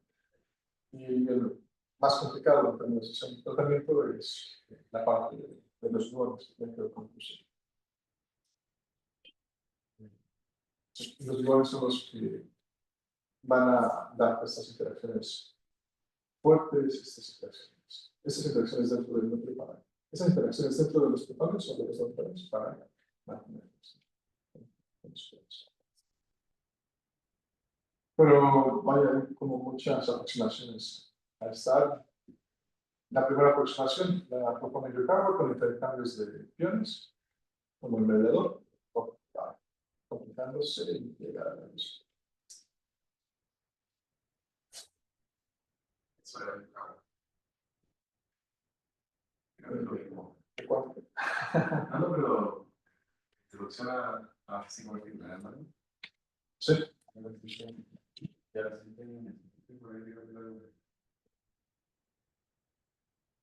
Y el más complicado en términos de tratamiento es la parte de los gluones que tiene que ver con QCD. Los gluones son los que van a dar estas interacciones fuertes, estas interacciones dentro del núcleo para esas interacciones dentro de los protones o de los neutrones para mantenerlos. Pero vaya, hay como muchas aproximaciones a esta. La primera aproximación la propone Ricardo con intercambios de iones, como el mediador, complicándose y llegar a la luz. No, pero introducción a física particular, ¿no? Sí.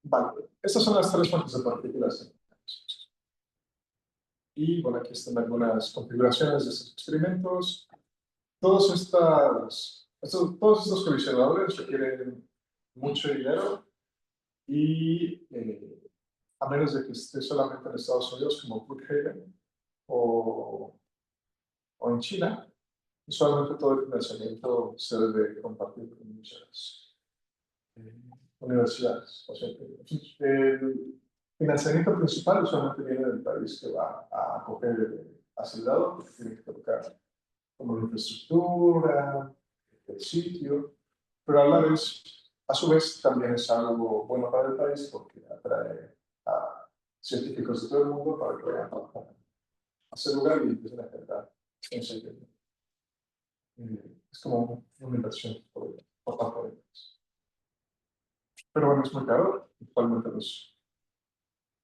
Vale, estas son las 3 fuentes de partículas. Y bueno, aquí están algunas configuraciones de estos experimentos. Todos estos colisionadores requieren mucho dinero y a menos de que esté solamente en Estados Unidos como Brookhaven o en China, usualmente todo el financiamiento se debe compartir con muchas universidades. O sea, el financiamiento principal usualmente viene del país que va a acoger el asilado, porque tiene que tocar como la infraestructura, el sitio, pero a su vez también es algo bueno para el país porque atrae a científicos de todo el mundo para que vayan a ese lugar y empiecen a generar conocimiento. Es como una inversión por parte de ellos. Pero bueno, es muy caro, principalmente los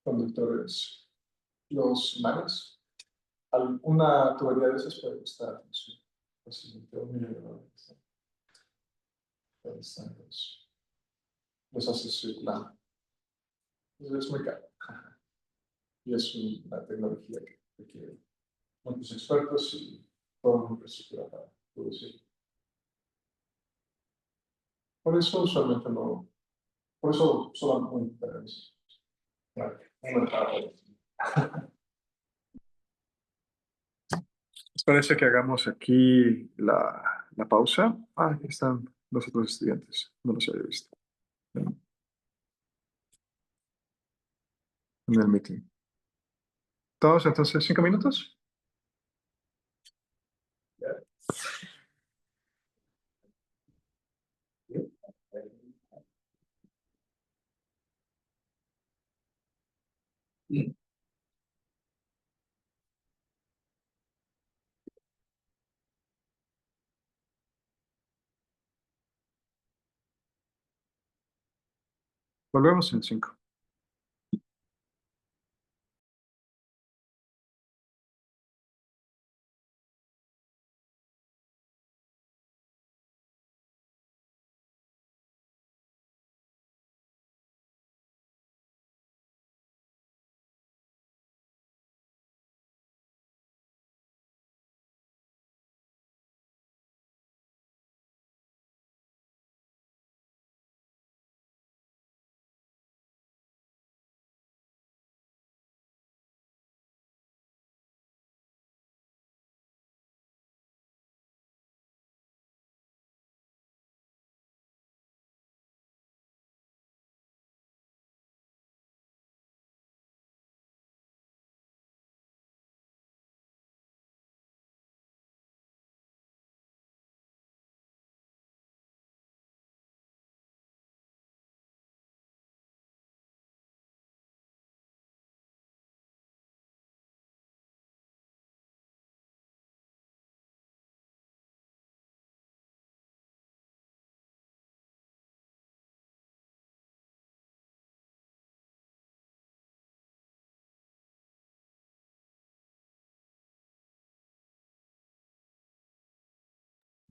conductores, los imanes. Una tubería de esas puede costar, no sé, posiblemente $1.000.000. Ahí están los haces circulando. Entonces es muy caro. Y es una tecnología que requiere muchos expertos y toda una infraestructura para producir. Por eso usualmente no, por eso son muy diferentes. Claro, ¿les parece que hagamos aquí la pausa? Ah, aquí están los otros estudiantes, no los había visto en el meeting. ¿Todos entonces 5 minutos? Volvemos en 5.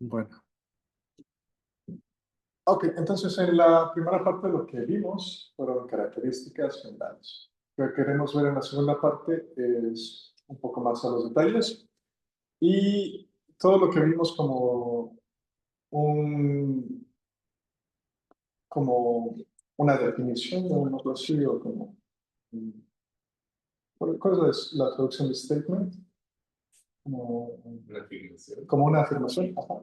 Bueno. Ok, entonces en la primera parte lo que vimos fueron características generales. Lo que queremos ver en la segunda parte es un poco más a los detalles y todo lo que vimos un, como una definición o un así, o como, ¿cuál es la traducción de statement? Como, Una afirmación. como una afirmación. Ajá.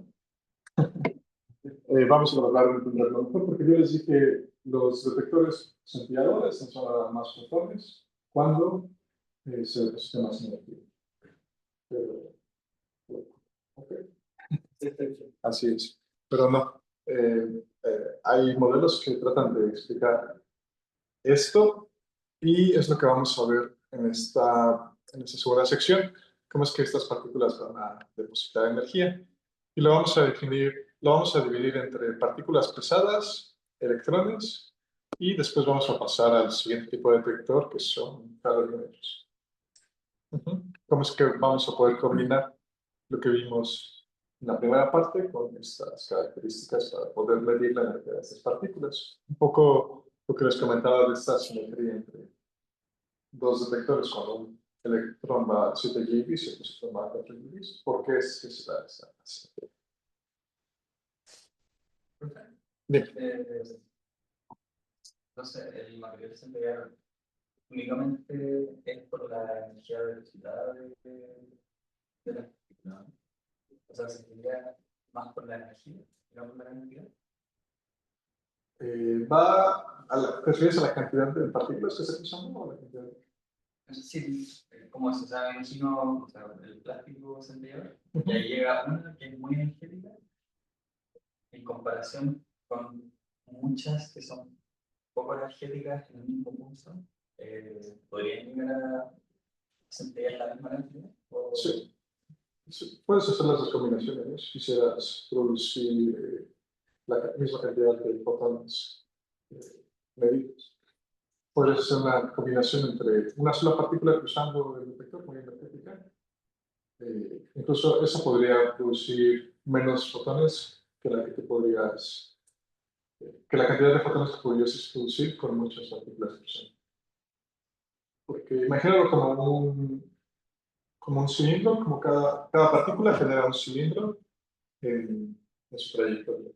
Vamos a tratar de entenderlo mejor, porque yo les dije los detectores centelladores son más fotones cuando se deposita más energía. Pero, ok. Así es. Pero no. Hay modelos que tratan de explicar esto y es lo que vamos a ver en esta segunda sección, cómo es que estas partículas van a depositar energía. Y lo vamos a definir, lo vamos a dividir entre partículas pesadas, electrones, y después vamos a pasar al siguiente tipo de detector, que son calorimétros. ¿Cómo es que vamos a poder combinar lo que vimos en la primera parte con estas características para poder medir la energía de estas partículas? Un poco lo que les comentaba de esta simetría entre dos detectores, cuando un electrón va a 7 GeV y otro electrón va a 4 GeV. ¿Por qué es que se da esa simetría? Bien. Entonces, el material centellador únicamente es por la energía de velocidad de la partícula, ¿no? O sea, se tendría más por la energía, no por la energía. ¿Te refieres a la cantidad de partículas que se está usando o a la cantidad de... Sí, como se sabe, imagino, o sea, el plástico centellador, y ahí llega una que es muy energética en comparación con muchas que son poco energéticas en el mismo pulso. ¿Podrían llegar a centellar la misma energía? Sí. Sí, puedes hacer las dos combinaciones, ¿no? Si quisieras producir la misma cantidad de fotones medidos. Puedes hacer una combinación entre una sola partícula cruzando el detector muy energética. Incluso eso podría producir menos fotones que la que te podrías, que la cantidad de fotones que podrías producir con muchas partículas cruzando. Porque imagínalo como un cilindro, como cada partícula genera un cilindro en su trayectoria.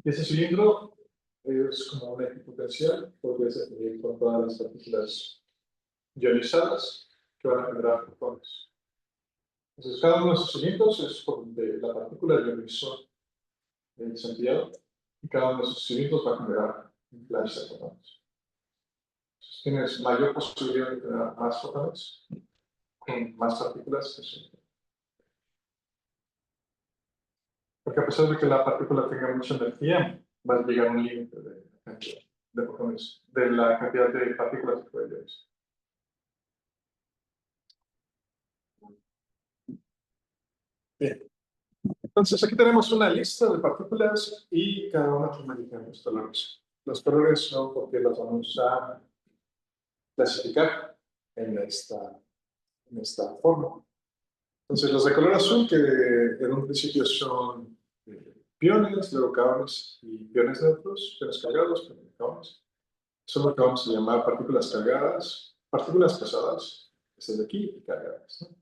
Y ese cilindro es como una equipotencial, podría ser con todas las partículas ionizadas que van a generar fotones. Entonces, cada uno de esos cilindros es por donde la partícula ionizó el centellador, y cada uno de esos cilindros va a generar un flash de fotones. Entonces, tienes mayor posibilidad de tener más fotones con más partículas que son. Porque a pesar de que la partícula tenga mucha energía, va a llegar a un límite de fotones, de la cantidad de partículas que puede ionizar. Bien. Entonces, aquí tenemos una lista de partículas y cada una tiene diferentes valores. los colores no, porque los vamos a clasificar en esta forma. Entonces, los de color azul, que en un principio son piones, luego caones y piones neutros, piones cargados, piones caones, son lo que vamos a llamar partículas cargadas, partículas pesadas, estas de aquí, y cargadas, ¿no?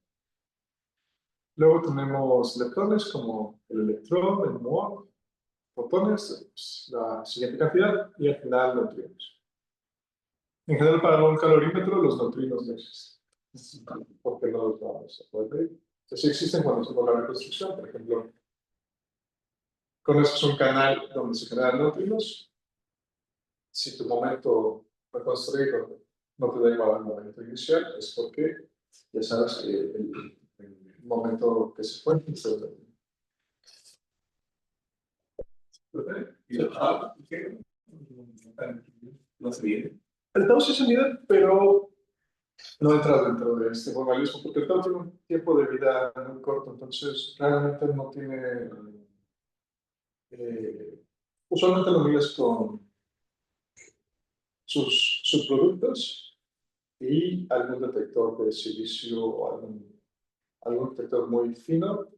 Luego tenemos leptones como el electrón, el muón, fotones, pues, la siguiente cantidad, y al final neutrinos. En general, para un calorímetro, los neutrinos no existen, porque no los vamos a poder medir. Sí existen cuando hacemos la reconstrucción, por ejemplo, conoces un canal donde se generan neutrinos. Si tu momento reconstruido no te da igual al momento inicial, es porque ya sabes que el momento que se fue es el neutrino. ¿Y los tau? ¿Qué? No se mide. El tau sí se mide, pero no entra dentro de este formalismo, porque el tau tiene un tiempo de vida muy corto, entonces realmente no tiene. Usualmente lo mides con sus subproductos y algún detector de silicio o algún detector muy fino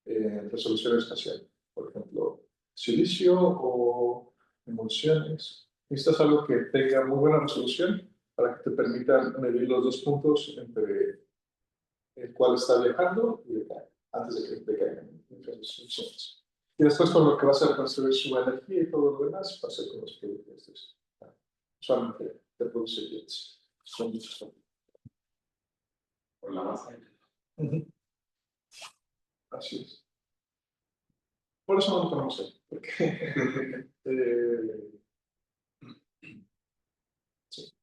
en resolución espacial. Por ejemplo, silicio o emulsiones. Necesitas algo que tenga muy buena resolución para que te permita medir los dos puntos entre el cual está viajando y el cae, antes de que decaigan entre las soluciones. Y después, con lo que vas a reconstruir su energía y todo lo demás, va a ser con los productos. Usualmente te produce jets. Son muchos. Por la masa. Así es. Por eso no lo ponemos ahí, porque sí,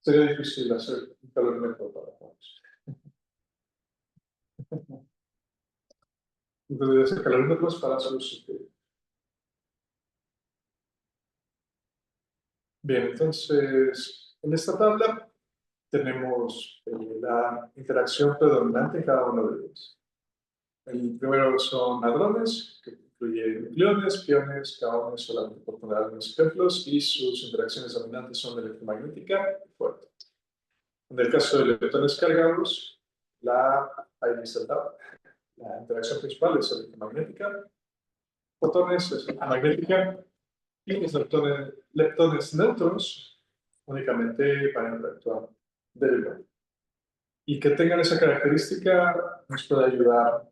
sería difícil hacer un calorímetro para todos. Entonces, hacer calorímetros para sus. Bien, entonces, en esta tabla tenemos la interacción predominante en cada uno de ellos. El primero son hadrones, que incluye nucleones, piones, caones, solamente por poner algunos ejemplos, y sus interacciones dominantes son electromagnética y fuerte. En el caso de leptones cargados, ahí dice el tab, la interacción principal es electromagnética, fotones es magnética, y los leptones neutros únicamente van a interactuar de y que tengan esa característica nos puede ayudar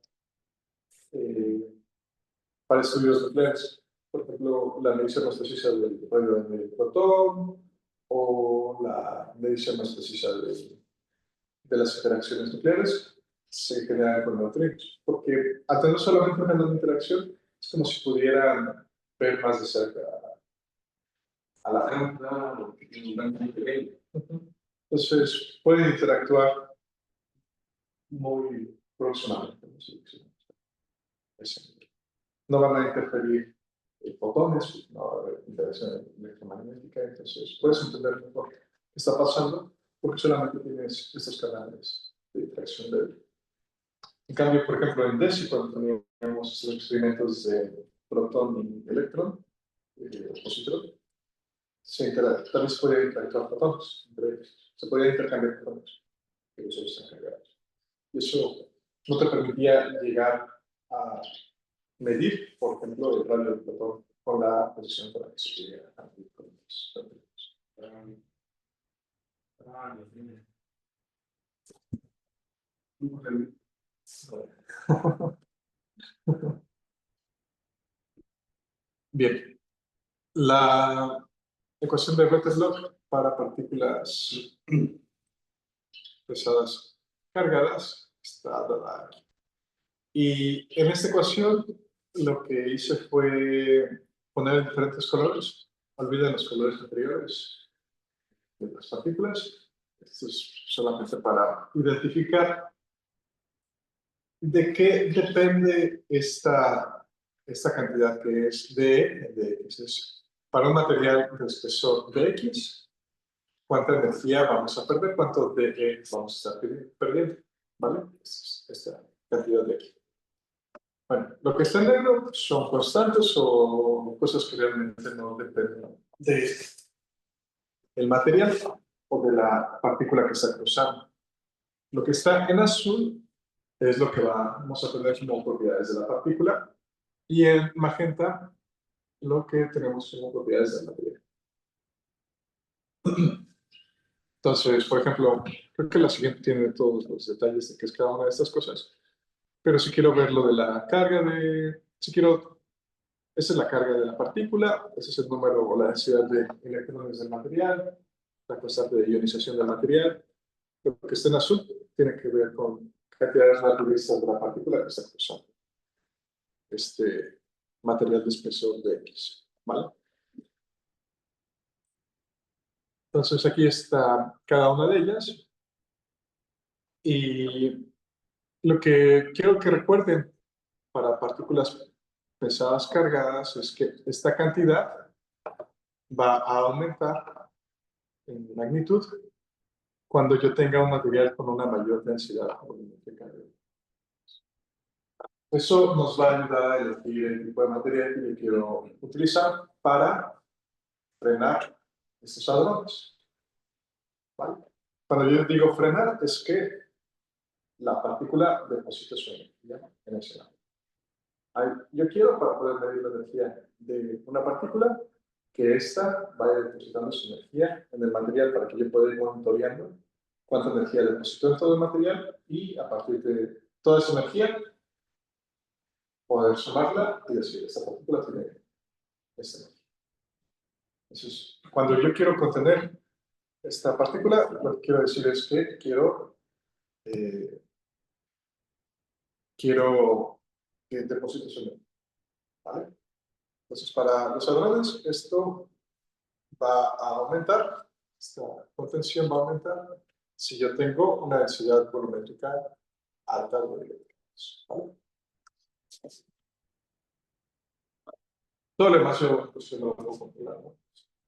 para estudios nucleares. Por ejemplo, la medición más precisa del radio del protón o la medición más precisa de las interacciones nucleares se generan con neutrinos. Porque al tener solamente un canal de interacción, es como si pudieran ver más de cerca a la gente. Porque tiene un rango muy pequeño. Entonces, pueden interactuar muy próximamente. No van a interferir fotones, no va a haber interacción electromagnética, entonces puedes entender mejor qué está pasando porque solamente tienes estos canales de interacción débil. En cambio, por ejemplo, en DESI, cuando teníamos estos experimentos de protón y electrón, positron, también se podía interactuar fotones entre ellos, se podía intercambiar fotones, que ellos están cargados. Y eso no te permitía llegar a medir, por ejemplo, el radio del protón con la posición para que se llegue a medir con los neutrinos. Bien, la ecuación de Rotherlock para partículas pesadas cargadas está dada aquí. Y en esta ecuación lo que hice fue poner diferentes colores. Olviden los colores anteriores de las partículas. Esto es solamente para identificar de qué depende esta cantidad que es de X. Es para un material de espesor de X, cuánta energía vamos a perder, cuánto de E vamos a estar perdiendo, ¿vale? Esta cantidad de X. Bueno, lo que está en negro son constantes o cosas que realmente no dependen del material o de la partícula que está cruzando. Lo que está en azul es lo que vamos a tener como propiedades de la partícula y en magenta lo que tenemos como propiedades del material. Entonces, por ejemplo, creo que la siguiente tiene todos los detalles de qué es cada una de estas cosas, pero si quiero ver lo de la carga esa es la carga de la partícula, ese es el número o la densidad de electrones del material, la constante de ionización del material. Lo que está en azul tiene que ver con cantidades naturalistas de la partícula que está cruzando este material de espesor de X, ¿vale? Entonces aquí está cada una de ellas y lo que quiero que recuerden para partículas pesadas cargadas es que esta cantidad va a aumentar en magnitud cuando yo tenga un material con una mayor densidad volumétrica. Eso nos va a ayudar a elegir el tipo de material que yo quiero utilizar para frenar estos hadrones, ¿vale? Cuando yo digo frenar es que la partícula deposita su energía en ese lado. Yo quiero, para poder medir la energía de una partícula, que ésta vaya depositando su energía en el material para que yo pueda ir monitoreando cuánta energía depositó en todo el material y a partir de toda esa energía poder sumarla y decir, esta partícula tiene esta energía. Entonces, cuando yo quiero contener esta partícula, lo que quiero decir es que quiero que deposite su energía, ¿vale? Entonces, para los hadrones, esto va a aumentar, esta contención va a aumentar si yo tengo una densidad volumétrica alta de electrones, ¿vale? Todo lo demás yo no lo puedo controlar, ¿no?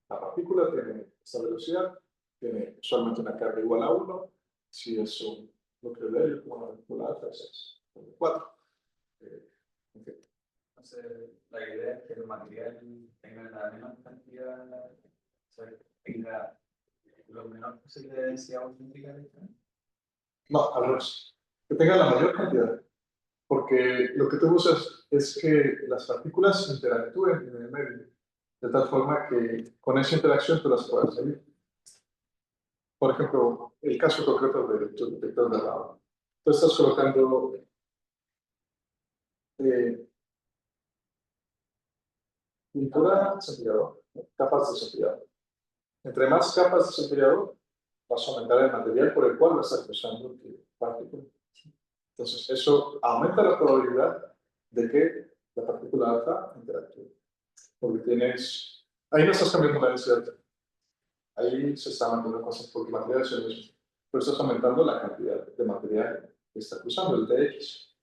La partícula tiene esta velocidad, tiene usualmente una carga igual a 1, si es un núcleo de helio, como una partícula alta, es 4. Okay. Entonces, la idea es que el material tenga la menor cantidad, o sea, tenga lo menor posible de densidad volumétrica de electrones. No, al revés. Que tenga la mayor cantidad. Porque lo que tú buscas es que las partículas interactúen en el medio, de tal forma que con esa interacción tú las puedas medir. Por ejemplo, el caso concreto del detector de radon. Tú estás colocando pintura centellador, capas de centellador. Entre más capas de centellador, vas a aumentar el material por el cual vas a estar cruzando tu partícula. Entonces, eso aumenta la probabilidad de que la partícula alta interactúe. Porque ahí no estás cambiando la densidad, ahí se está manteniendo cosas porque el material es el mismo, pero estás aumentando la cantidad de material que está cruzando, el dx.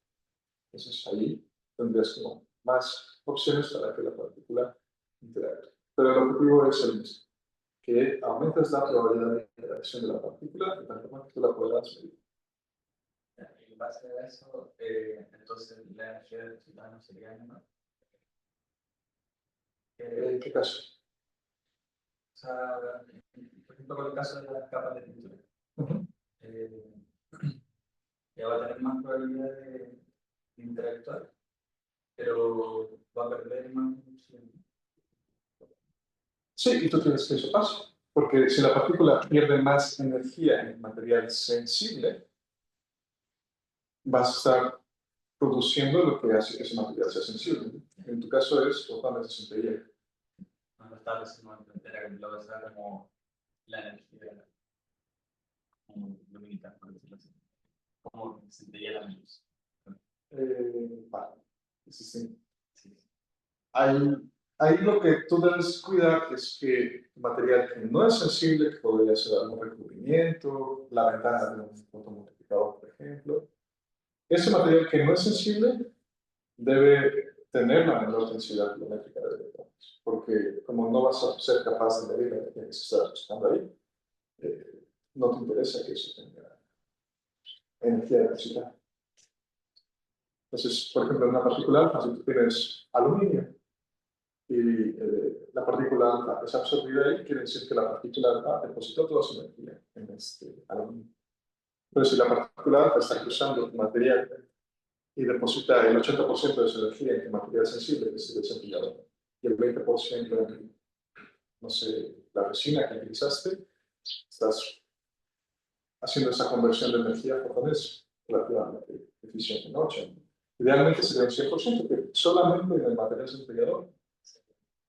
Entonces, ahí tendrías como más opciones para que la partícula interactúe. Pero el objetivo es el mismo, que aumentes la probabilidad de interacción de la partícula de tal forma que tú la puedas medir. Y en base a eso, entonces la energía del ciudadano sería menor. ¿En qué caso? O sea, por ejemplo, con el caso de las capas de pintura, ya va a tener más probabilidad de interactuar, pero va a perder más energía. Sí, y tú tienes que eso pase, porque si la partícula pierde más energía en el material sensible, vas a estar produciendo lo que hace que ese material sea sensible. En tu caso es totalmente sensible. No lo está haciendo entera, lo va a hacer como la energía lumínica, por decirlo así. Como centella la luz. Vale, sí. Ahí lo que tú debes cuidar es que material que no es sensible, que podría ser algún recubrimiento, la ventana de un fotomultiplicador, por ejemplo, ese material que no es sensible debe tener la menor densidad volumétrica de electrones, porque como no vas a ser capaz de medir la energía que se está buscando ahí, no te interesa que eso tenga energía de densidad. Entonces, por ejemplo, en una partícula alfa, si tú tienes aluminio y la partícula alfa es absorbida ahí, quiere decir que la partícula alfa depositó toda su energía en este aluminio. Pero si la partícula alfa está cruzando tu material y deposita el 80% de su energía en tu material sensible, que es el desempillador, y el 20% en, no sé, la resina que utilizaste, estás haciendo esa conversión de energía a fotones relativamente eficiente, ¿no? Idealmente sería un 100%, que solamente en el material desempillador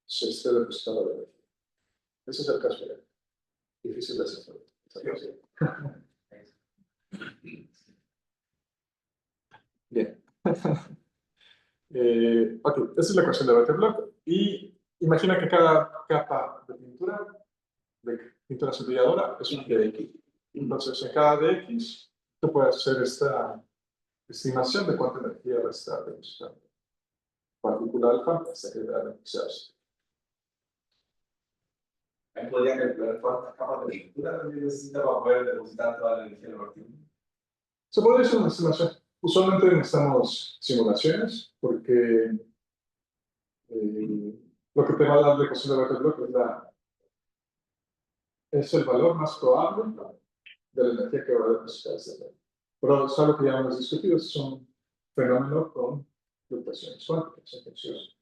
se esté depositando la energía. Ese es el caso real. Difícil de hacer. Bien. Ok, esa es la ecuación de Bethe-Bloch. Y imagina que cada capa de pintura centelladora, es un dx. Entonces, en cada dx, tú puedes hacer esta estimación de cuánta energía va a estar depositando partícula alfa hasta que realmente se hace. Ahí podría calcular cuántas capas de pintura también necesita para poder depositar toda la energía en la partícula. Se puede hacer una estimación. Usualmente necesitamos simulaciones porque lo que te va a dar la ecuación de Bethe-Bloch es el valor más probable de la energía que va a depositar ese valor. Pero es algo que ya hemos discutido, es un fenómeno con fluctuaciones cuánticas. Entonces,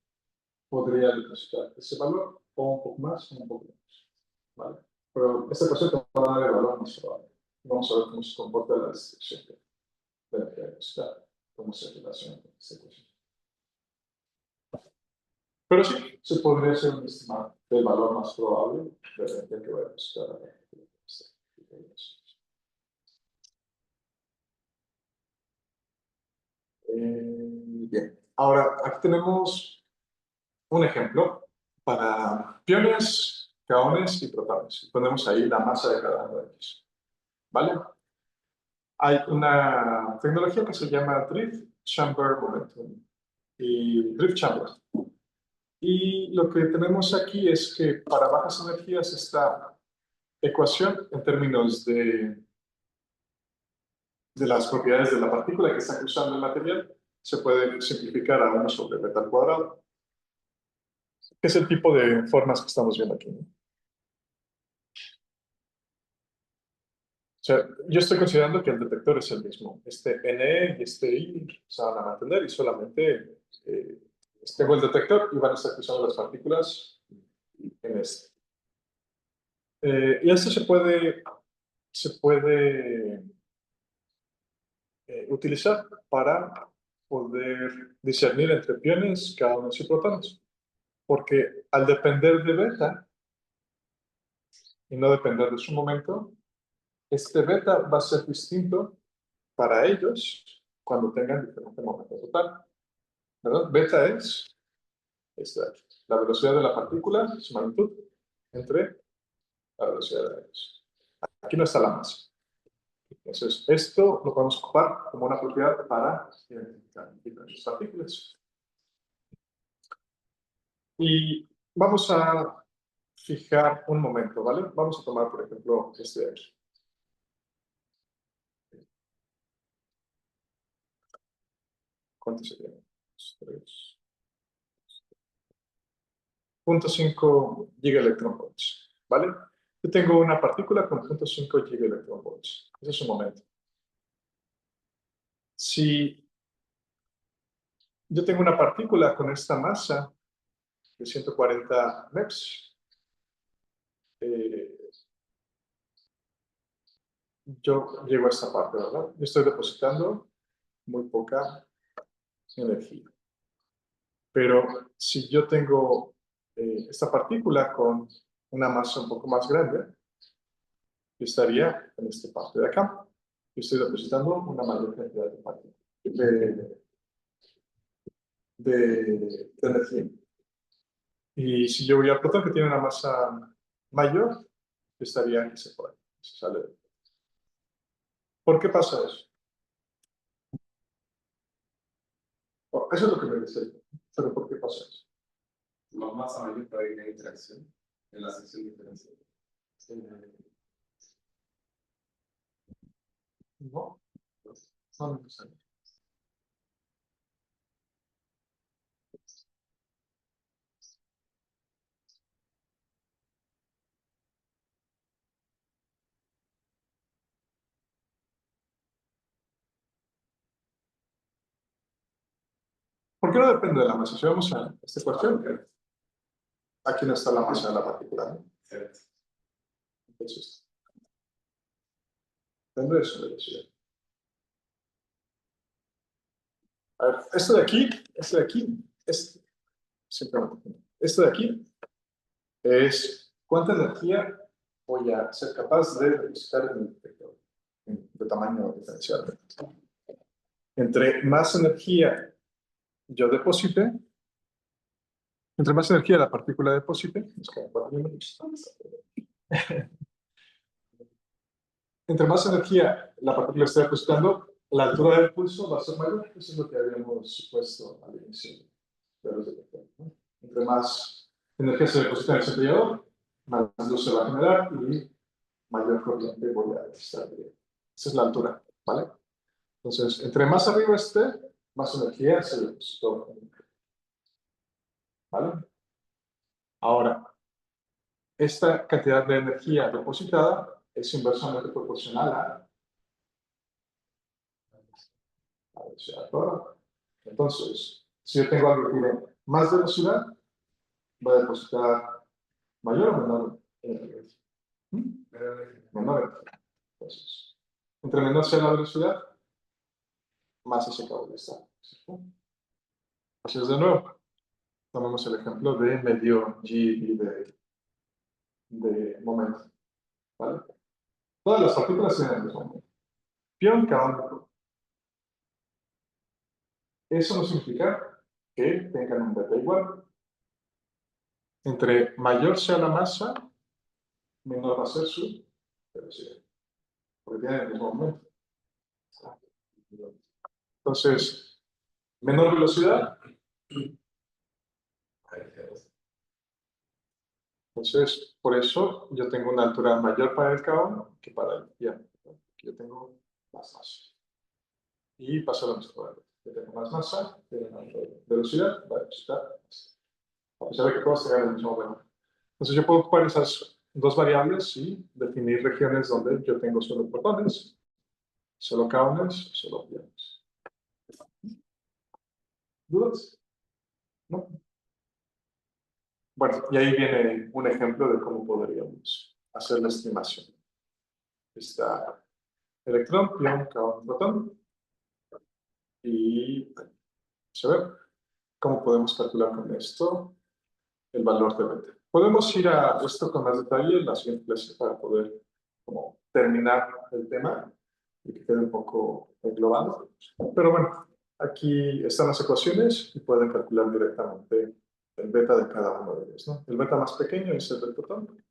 podría depositar ese valor o un poco más o un poco menos. ¿Vale? Pero esta ecuación te va a dar el valor más probable. Vamos a ver cómo se comporta la destrucción de la energía depositada, cómo se relaciona con esta ecuación. Pero sí, se podría hacer un estimado del valor más probable de la energía que va a depositar la partícula. Bien, ahora aquí tenemos un ejemplo para piones, kaones y protones. Ponemos ahí la masa de cada uno de ellos. ¿Vale? Hay una tecnología que se llama Drift Chamber Momentum y Drift Chamber. Y lo que tenemos aquí es que para bajas energías esta ecuación en términos de las propiedades de la partícula que está cruzando el material se puede simplificar a 1 sobre beta al cuadrado, que es el tipo de formas que estamos viendo aquí, ¿no? O sea, yo estoy considerando que el detector es el mismo. Este NE y este I se van a mantener y solamente tengo el detector y van a estar cruzando las partículas en este. Y esto se puede utilizar para poder discernir entre piones, kaones y protones. Porque al depender de beta y no depender de su momento, este beta va a ser distinto para ellos cuando tengan diferente momento total. ¿Verdad? Beta es la velocidad de la partícula, su magnitud, entre la velocidad de la luz. Aquí no está la masa. Entonces, esto lo podemos ocupar como una propiedad para identificar diferentes partículas. Y vamos a fijar un momento, ¿vale? Vamos a tomar, por ejemplo, este de aquí. ¿Cuánto sería? 3. 0.5 gigaelectronvolts, ¿vale? Yo tengo una partícula con 0.5 gigaelectronvolts. Ese es un momento. Si yo tengo una partícula con esta masa de 140 MeV, yo llego a esta parte, ¿verdad? Yo estoy depositando muy poca energía. Pero si yo tengo esta partícula con una masa un poco más grande, yo estaría en esta parte de acá. Yo estoy depositando una mayor cantidad de partículas. De energía. Y si yo voy al protón que tiene una masa mayor, estaría aquí se puede, se sale. ¿Por qué pasa eso? Oh, eso es lo que me dice. Pero ¿por qué pasa eso? Más masa mayor para que haya interacción en la sección diferencial. No, no necesariamente. ¿Por qué no depende de la masa? Si vamos a esta cuestión, aquí no está la masa de la partícula, ¿no? Entonces, depende de su velocidad. A ver, esto de aquí, simplemente, esto de aquí es cuánta energía voy a ser capaz de depositar en el detector de tamaño diferencial. Entre más energía yo deposite, entre más energía la partícula deposite, entre más energía la partícula esté depositando, la altura del pulso va a ser mayor. Eso es lo que habíamos supuesto al inicio de los detectores, ¿no? Entre más energía se deposita en el centrillador, más luz se va a generar y mayor corriente voy a estar. Esa es la altura, ¿vale? Entonces, entre más arriba esté, más energía se depositó. ¿Vale? Ahora, esta cantidad de energía depositada es inversamente proporcional a la velocidad toda. Entonces, si yo tengo algo que tiene más velocidad, va a depositar mayor o menor energía. Menor energía. Entonces, entre menor sea la velocidad, más ese cable está. Así es de nuevo. Tomemos el ejemplo de medio g de momento. ¿Vale? Todas las partículas tienen el mismo momento. Pion canónico. Eso no significa que tengan un beta igual. Entre mayor sea la masa, menor va a ser su velocidad. Porque tienen el mismo momento. Entonces, menor velocidad. Entonces, por eso yo tengo una altura mayor para el K1 que para el piano. Yo tengo más masa. Y pasa lo mismo para el otro. Yo tengo más masa, tengo mayor velocidad, va a depositar más. A pesar de que todos tengan el mismo valor. Entonces yo puedo ocupar esas dos variables y definir regiones donde yo tengo solo protones, solo kaunes, solo piones. ¿Dudas? ¿No? Bueno, y ahí viene un ejemplo de cómo podríamos hacer la estimación. Está electrón, pion, kaon, protón. Y vamos a ver cómo podemos calcular con esto el valor de beta. Podemos ir a esto con más detalle en la siguiente clase para poder como, terminar el tema y que quede un poco englobado. Pero bueno, aquí están las ecuaciones y pueden calcular directamente el beta de cada uno de ellos, ¿no? El beta más pequeño es el del protón,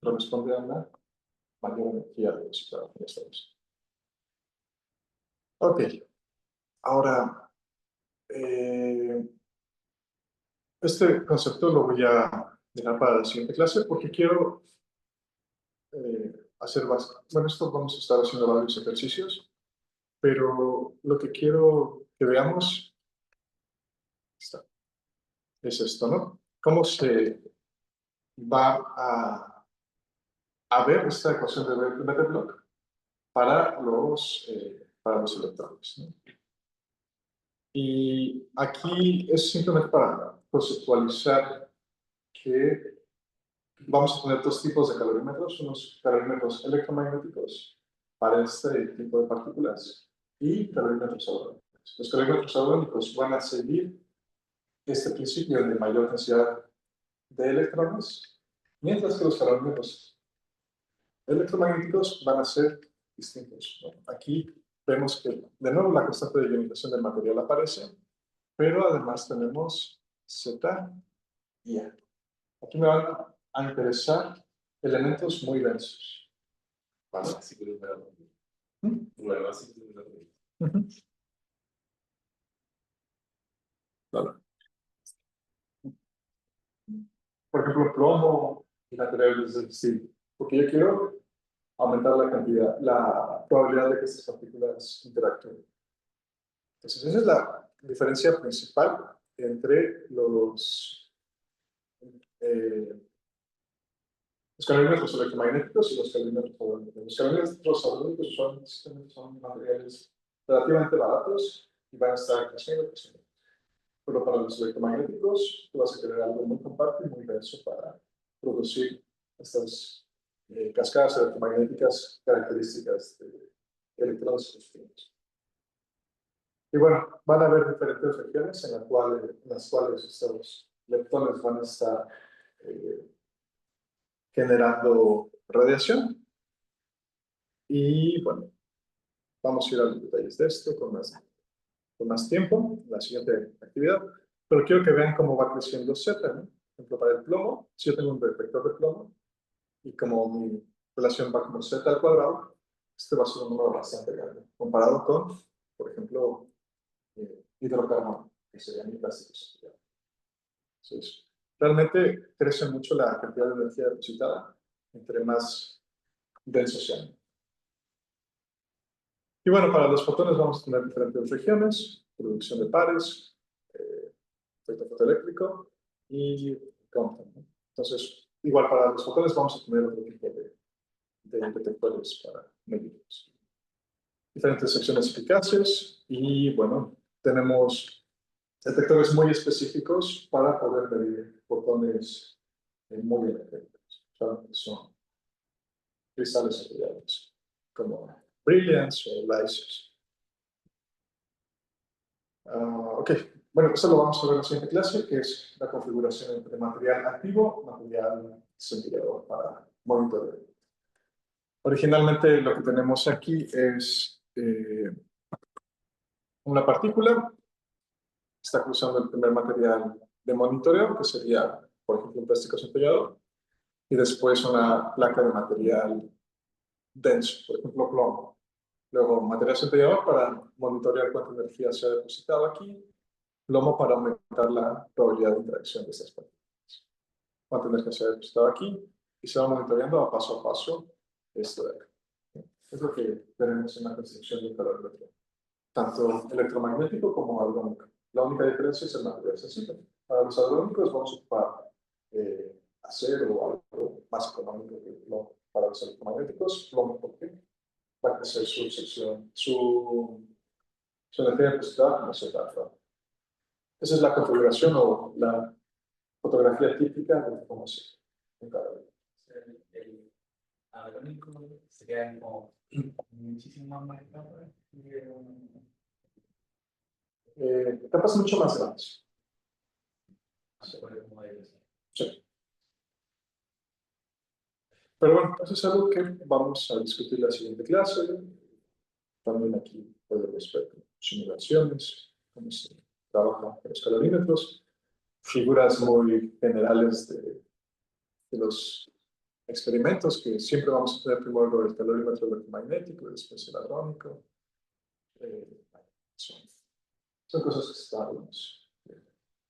corresponde a una mayor energía de velocidad. Ok, ahora, este concepto lo voy a dejar para la siguiente clase porque quiero hacer bastante. Bueno, esto vamos a estar haciendo varios ejercicios, pero lo que quiero que veamos es esto, ¿no? Cómo se va a ver esta ecuación de Bethe-Bloch para los electrones, ¿no? Y aquí es simplemente para conceptualizar que vamos a tener dos tipos de calorímetros, unos calorímetros electromagnéticos para este tipo de partículas y calorímetros halógenos. Los calorímetros halógenos van a seguir este principio de mayor densidad de electrones, mientras que los calorímetros electromagnéticos van a ser distintos, ¿no? Aquí vemos que de nuevo la constante de ionización del material aparece, pero además tenemos Z y A. Aquí me van a interesar elementos muy densos. ¿Vale? Bueno, así vale. Por ejemplo, plomo y materiales del estilo. Porque yo quiero aumentar la cantidad, la probabilidad de que estas partículas interactúen. Entonces, esa es la diferencia principal entre los calorímetros electromagnéticos y los calorímetros halógenos. Los calorímetros halógenos son materiales relativamente baratos y van a estar creciendo. pero para los electromagnéticos tú vas a querer algo muy compacto y muy denso para producir estas cascadas electromagnéticas características de electrones construidos. Y bueno, van a haber diferentes regiones en las cuales estos leptones van a estar generando radiación. Y bueno, vamos a ir a los detalles de esto con más tiempo, en la siguiente actividad. Pero quiero que vean cómo va creciendo Z, ¿no? Por ejemplo, para el plomo, si yo tengo un detector de plomo, y como mi relación va como Z al cuadrado, este va a ser un número bastante grande, comparado con, por ejemplo, hidrocarbono, que sería mi plástico. Entonces, realmente crece mucho la cantidad de energía depositada entre más denso sean. Y bueno, para los fotones vamos a tener diferentes regiones, producción de pares, efecto fotoeléctrico y Compton, ¿no? Entonces, igual para los fotones vamos a tener otro tipo de detectores para medirlos. Diferentes secciones eficaces y bueno, tenemos detectores muy específicos para poder medir fotones muy eléctricos. Son cristales apoyados, como brilliance o lasers. Ok, bueno, eso lo vamos a ver en la siguiente clase, que es la configuración entre material activo y material centrifugador para monitoreo. Originalmente lo que tenemos aquí es una partícula, está cruzando el primer material de monitoreo, que sería, por ejemplo, un plástico centellador, y después una placa de material denso, por ejemplo, plomo. Luego, material centellador para monitorear cuánta energía se ha depositado aquí, plomo para aumentar la probabilidad de interacción de estas partículas. Cuánta energía se ha depositado aquí, y se va monitoreando a paso esto de acá. Es lo que tenemos en la construcción de un calorimetro, tanto electromagnético como halónico. La única diferencia es el material sensible. Para los halónicos vamos a ocupar acero o algo más económico que el plomo. Para los electromagnéticos, plomo, porque va a crecer su sección, su energía depositada como Z alfa. Esa es la configuración o la fotografía típica de cómo se encarga. El agrónico sería como muchísimo más marcado. Capas mucho más grandes. Sí. Pero bueno, eso es algo que vamos a discutir en la siguiente clase. También aquí podemos ver simulaciones, cómo se trabaja con los calorímetros, figuras muy generales de los experimentos, que siempre vamos a tener primero el calorímetro electromagnético y después el hadrónico. Son cosas que estábamos en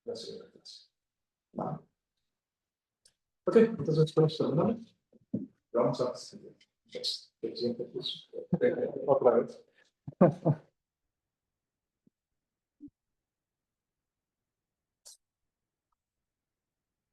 la siguiente clase. ¿Vale? Ok, entonces podemos terminar. Vamos a el siguiente curso. Otra vez.